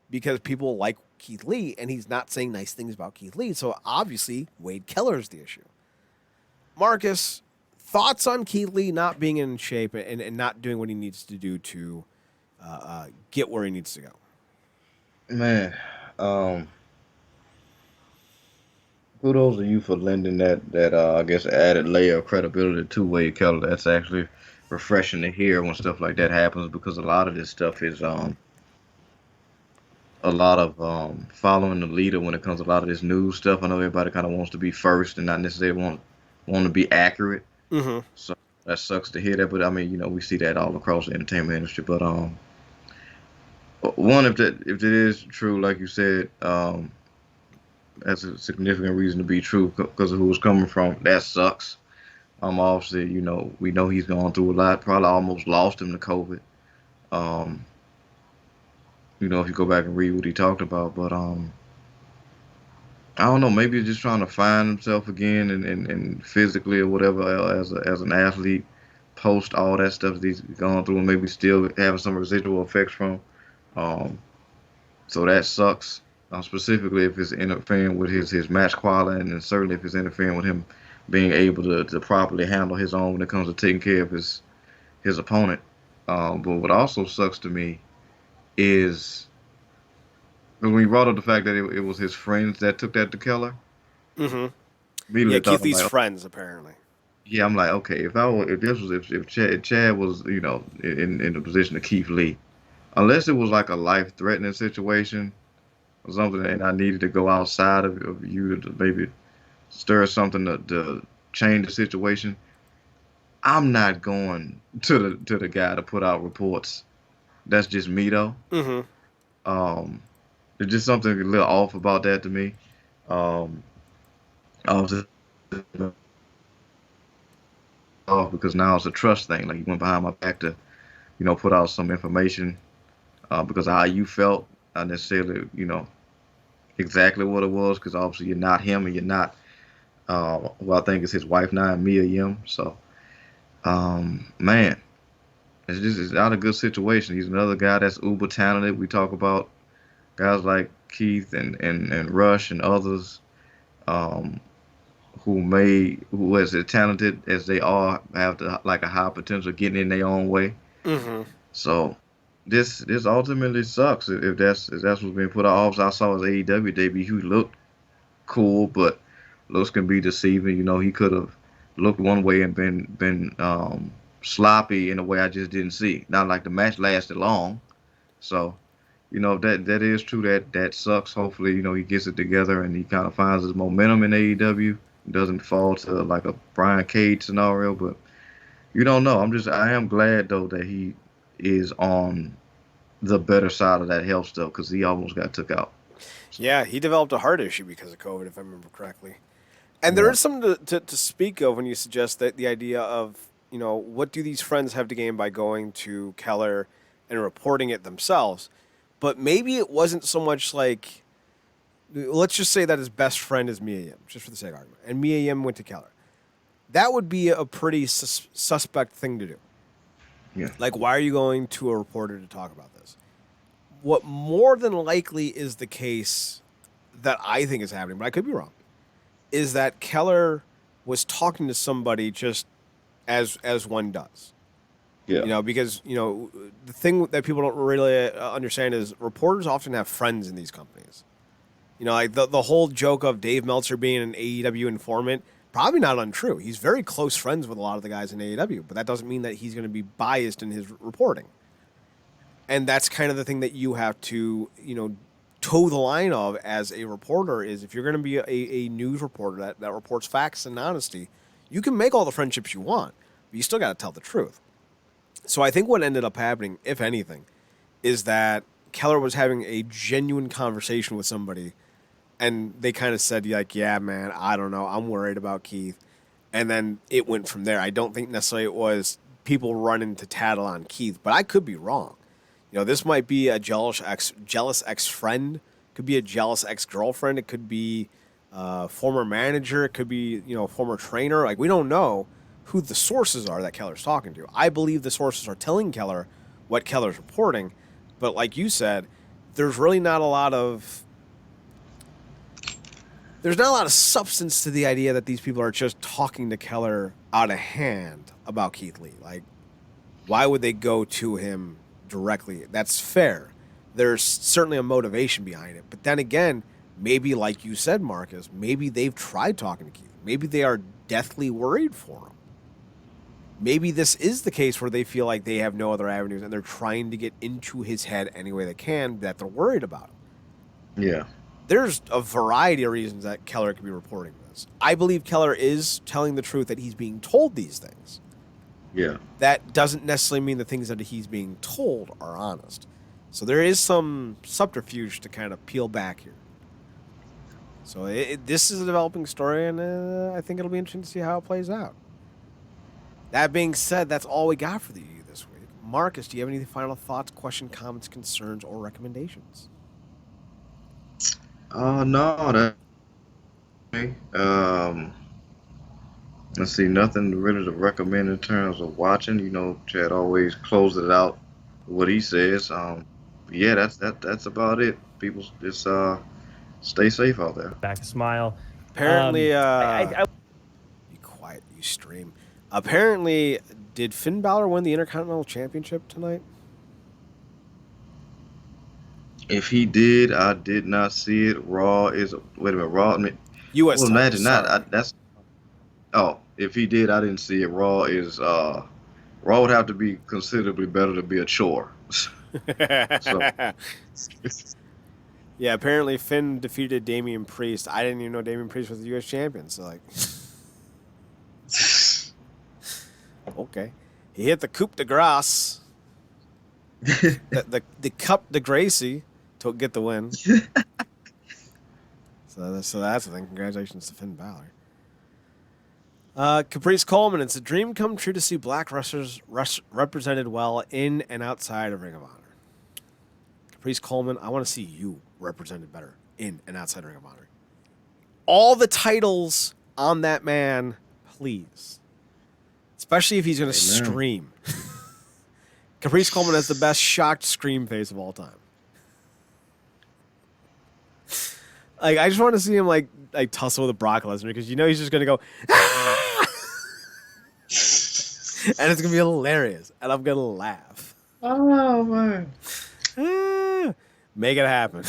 because people like Keith Lee, and he's not saying nice things about Keith Lee. So obviously, Wade Keller is the issue. Marcus, thoughts on Keith Lee not being in shape and not doing what he needs to do to get where he needs to go? Man, kudos to you for lending that I guess added layer of credibility to Wade Keller. That's actually refreshing to hear when stuff like that happens, because a lot of this stuff is a lot of following the leader when it comes to a lot of this news stuff. I know everybody kind of wants to be first and not necessarily want to be accurate. Mm-hmm. So that sucks to hear that, but I mean, we see that all across the entertainment industry. But one, if it is true, like you said, that's a significant reason to be true because of who it's coming from. That sucks. Obviously, we know he's gone through a lot. Probably almost lost him to COVID. If you go back and read what he talked about, but I don't know. Maybe he's just trying to find himself again and physically or whatever as an athlete, post all that stuff that he's gone through, and maybe still having some residual effects from. So that sucks. Specifically if it's interfering with his match quality, and certainly if it's interfering with him being able to properly handle his own when it comes to taking care of his opponent. But what also sucks to me is when he brought up the fact that it was his friends that took that to Keller. Mm-hmm. Yeah, Keith Lee's friends, apparently. Yeah, I'm like, okay, if Chad was, in the position of Keith Lee, unless it was like a life-threatening situation or something, and I needed to go outside of you to maybe stir something to change the situation, I'm not going to the guy to put out reports. That's just me, though. Mm-hmm. There's just something a little off about that to me. Obviously, off because now it's a trust thing. Like, he went behind my back to, put out some information because of how you felt, not necessarily, exactly what it was, because obviously you're not him and you're not who I think is his wife now, Mia Yim. So, man, it's not a good situation. He's another guy that's uber talented. We talk about guys like Keith and Rush and others um, who as talented as they are have like a high potential of getting in their own way. Mm-hmm. So this ultimately sucks if that's what's being put out. All I saw was AEW debut. He looked cool, but looks can be deceiving. He could have looked one way and been sloppy in a way I just didn't see. Not like the match lasted long. So that is true. That sucks. Hopefully, he gets it together and he kind of finds his momentum in AEW. Doesn't fall to like a Brian Cage scenario, but you don't know. I am glad though that he is on the better side of that health stuff because he almost got took out. So Yeah, he developed a heart issue because of COVID, if I remember correctly. And there yeah, is something to speak of when you suggest that the idea of, what do these friends have to gain by going to Keller and reporting it themselves? But maybe it wasn't so much like, let's just say that his best friend is Mia Yim, just for the sake of argument, and Mia Yim went to Keller. That would be a pretty suspect thing to do. yeah, Like, why are you going to a reporter to talk about this? What more than likely is the case that I think is happening, but I could be wrong, is that Keller was talking to somebody just as one does. yeah, Because the thing that people don't really understand is reporters often have friends in these companies. Like the whole joke of Dave Meltzer being an AEW informant, probably not untrue. He's very close friends with a lot of the guys in AEW, but that doesn't mean that he's going to be biased in his reporting. And that's kind of the thing that you have to, toe the line of as a reporter is if you're going to be a news reporter that reports facts and honesty, you can make all the friendships you want, but you still got to tell the truth. So I think what ended up happening, if anything, is that Keller was having a genuine conversation with somebody, and they kind of said, like, yeah, man, I don't know. I'm worried about Keith. And then it went from there. I don't think necessarily it was people running to tattle on Keith, but I could be wrong. This might be a jealous ex friend, could be a jealous ex girlfriend, it could be a former manager, it could be former trainer. Like we don't know who the sources are that Keller's talking to. I believe the sources are telling Keller what Keller's reporting, but like you said, there's really not a lot of substance to the idea that these people are just talking to Keller out of hand about Keith Lee. Like, why would they go to him directly? That's fair. There's certainly a motivation behind it. But then again, maybe like you said, Marcus, maybe they've tried talking to Keith. Maybe they are deathly worried for him. Maybe this is the case where they feel like they have no other avenues and they're trying to get into his head any way they can, that they're worried about him. yeah, There's a variety of reasons that Keller could be reporting this. I believe Keller is telling the truth that he's being told these things. yeah. That doesn't necessarily mean the things that he's being told are honest. So there is some subterfuge to kind of peel back here. So this is a developing story, and I think it'll be interesting to see how it plays out. That being said, that's all we got for you this week. Marcus, do you have any final thoughts, questions, comments, concerns, or recommendations? No, um, let's see, nothing really to recommend in terms of watching. Chad always closes it out with what he says. Yeah, that's about it. People just stay safe out there. Back to smile. Apparently, I be quiet, you stream. Apparently, did Finn Balor win the Intercontinental Championship tonight? If he did, I did not see it. Raw is wait a minute. Raw. I mean, U.S. well, title, imagine that. sorry. That's if he did, I didn't see it. Raw would have to be considerably better to be a chore. So Yeah, apparently Finn defeated Damian Priest. I didn't even know Damian Priest was the U.S. champion. So, like, okay. He hit the coup de grace, the cup de Gracie to get the win. So that's the thing. Congratulations to Finn Balor. Caprice Coleman, it's a dream come true to see black wrestlers represented well in and outside of Ring of Honor. Caprice Coleman, I want to see you represented better in and outside of Ring of Honor. All the titles on that man, please. Especially if he's going to Amen. stream. Caprice Coleman has the best shocked scream face of all time. Like, I just want to see him like tussle with Brock Lesnar because you know he's just gonna go, "Ah!" and it's gonna be hilarious, and I'm gonna laugh. Oh man. Ah, make it happen.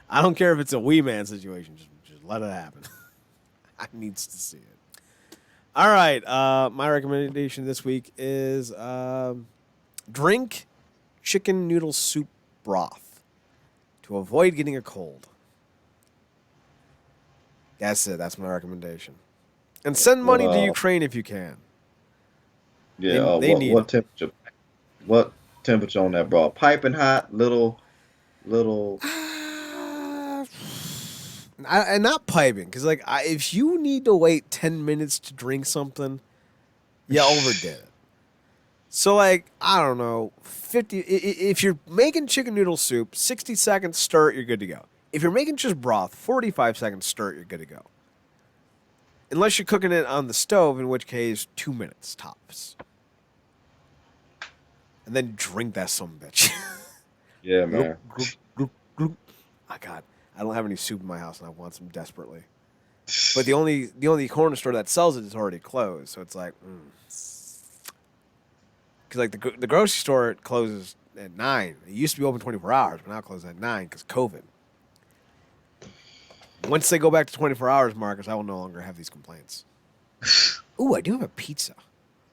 I don't care if it's a wee man situation. Just let it happen. I needs to see it. All right. My recommendation this week is drink chicken noodle soup broth to avoid getting a cold. That's it. That's my recommendation. And send money to Ukraine if you can. Yeah. They need What it. temperature? What temperature on that broth? Piping hot, little. And not piping, because like if you need to wait 10 minutes to drink something, you overdid it. So like I don't know, 50. If you're making chicken noodle soup, 60 seconds stir it, you're good to go. If you're making just broth, 45 seconds stir it, you're good to go. Unless you're cooking it on the stove, in which case 2 minutes tops. And then drink that some bitch. Yeah, man. Oh God, I don't have any soup in my house, and I want some desperately. But the only corner store that sells it is already closed, so it's like, because like the grocery store closes at 9. It used to be open 24 hours, but now it closes at 9 because COVID. Once they go back to 24 hours, Marcus, I will no longer have these complaints. Ooh, I do have a pizza.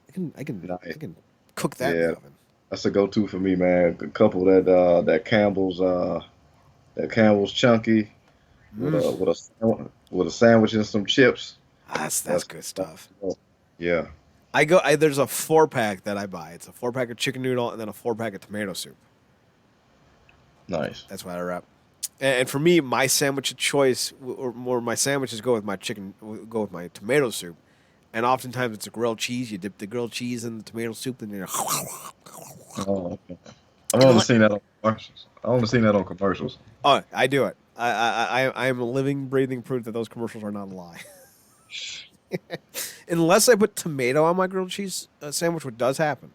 I can cook that in the oven. That's a go-to for me, man. A couple that Campbell's chunky with a sandwich and some chips. That's good stuff. Yeah. There's a 4-pack that I buy. It's a 4-pack of chicken noodle and then a 4-pack of tomato soup. Nice. That's what I wrap. And for me, my sandwich of choice, or more, my sandwiches go with my tomato soup. And oftentimes it's a grilled cheese. You dip the grilled cheese in the tomato soup, and you're. Oh, okay. I've only seen that on commercials. Oh, I do it. I am a living, breathing proof that those commercials are not a lie. Unless I put tomato on my grilled cheese sandwich, which does happen.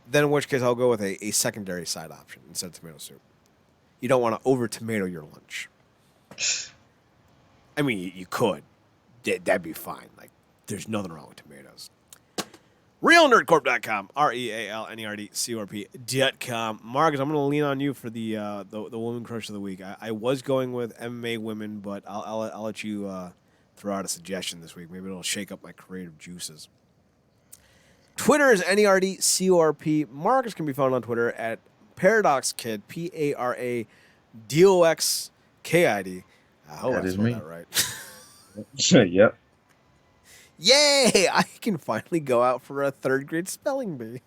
Then in which case I'll go with a secondary side option instead of tomato soup. You don't want to over tomato your lunch. I mean, you could. That'd be fine. Like, there's nothing wrong with tomatoes. RealNerdCorp.com. RealNerdCorp.com. Marcus, I'm going to lean on you for the woman crush of the week. I was going with MMA women, but I'll let you throw out a suggestion this week. Maybe it'll shake up my creative juices. Twitter is NERDCORP. Marcus can be found on Twitter at ParadoxKid, PARADOXKID. I hope I spelled that right. Yep. Yay! I can finally go out for a 3rd grade spelling bee.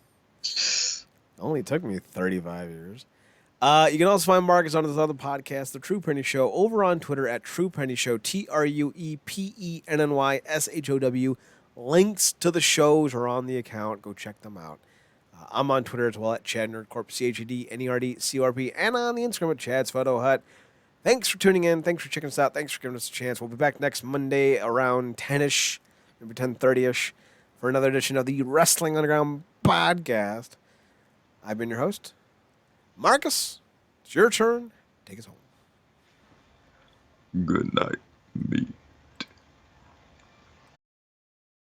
Only took me 35 years. You can also find Marcus on this other podcast, The True Penny Show, over on Twitter at True Penny Show, TruePennyshow. Links to the shows are on the account. Go check them out. I'm on Twitter as well at ChadNerdCorp, ChadNerdCorp, and on the Instagram at Chad's Photo Hut. Thanks for tuning in. Thanks for checking us out. Thanks for giving us a chance. We'll be back next Monday around 10-ish, maybe 10:30-ish, for another edition of the Wrestling Underground podcast. I've been your host, Marcus. It's your turn. Take us home. Good night, me.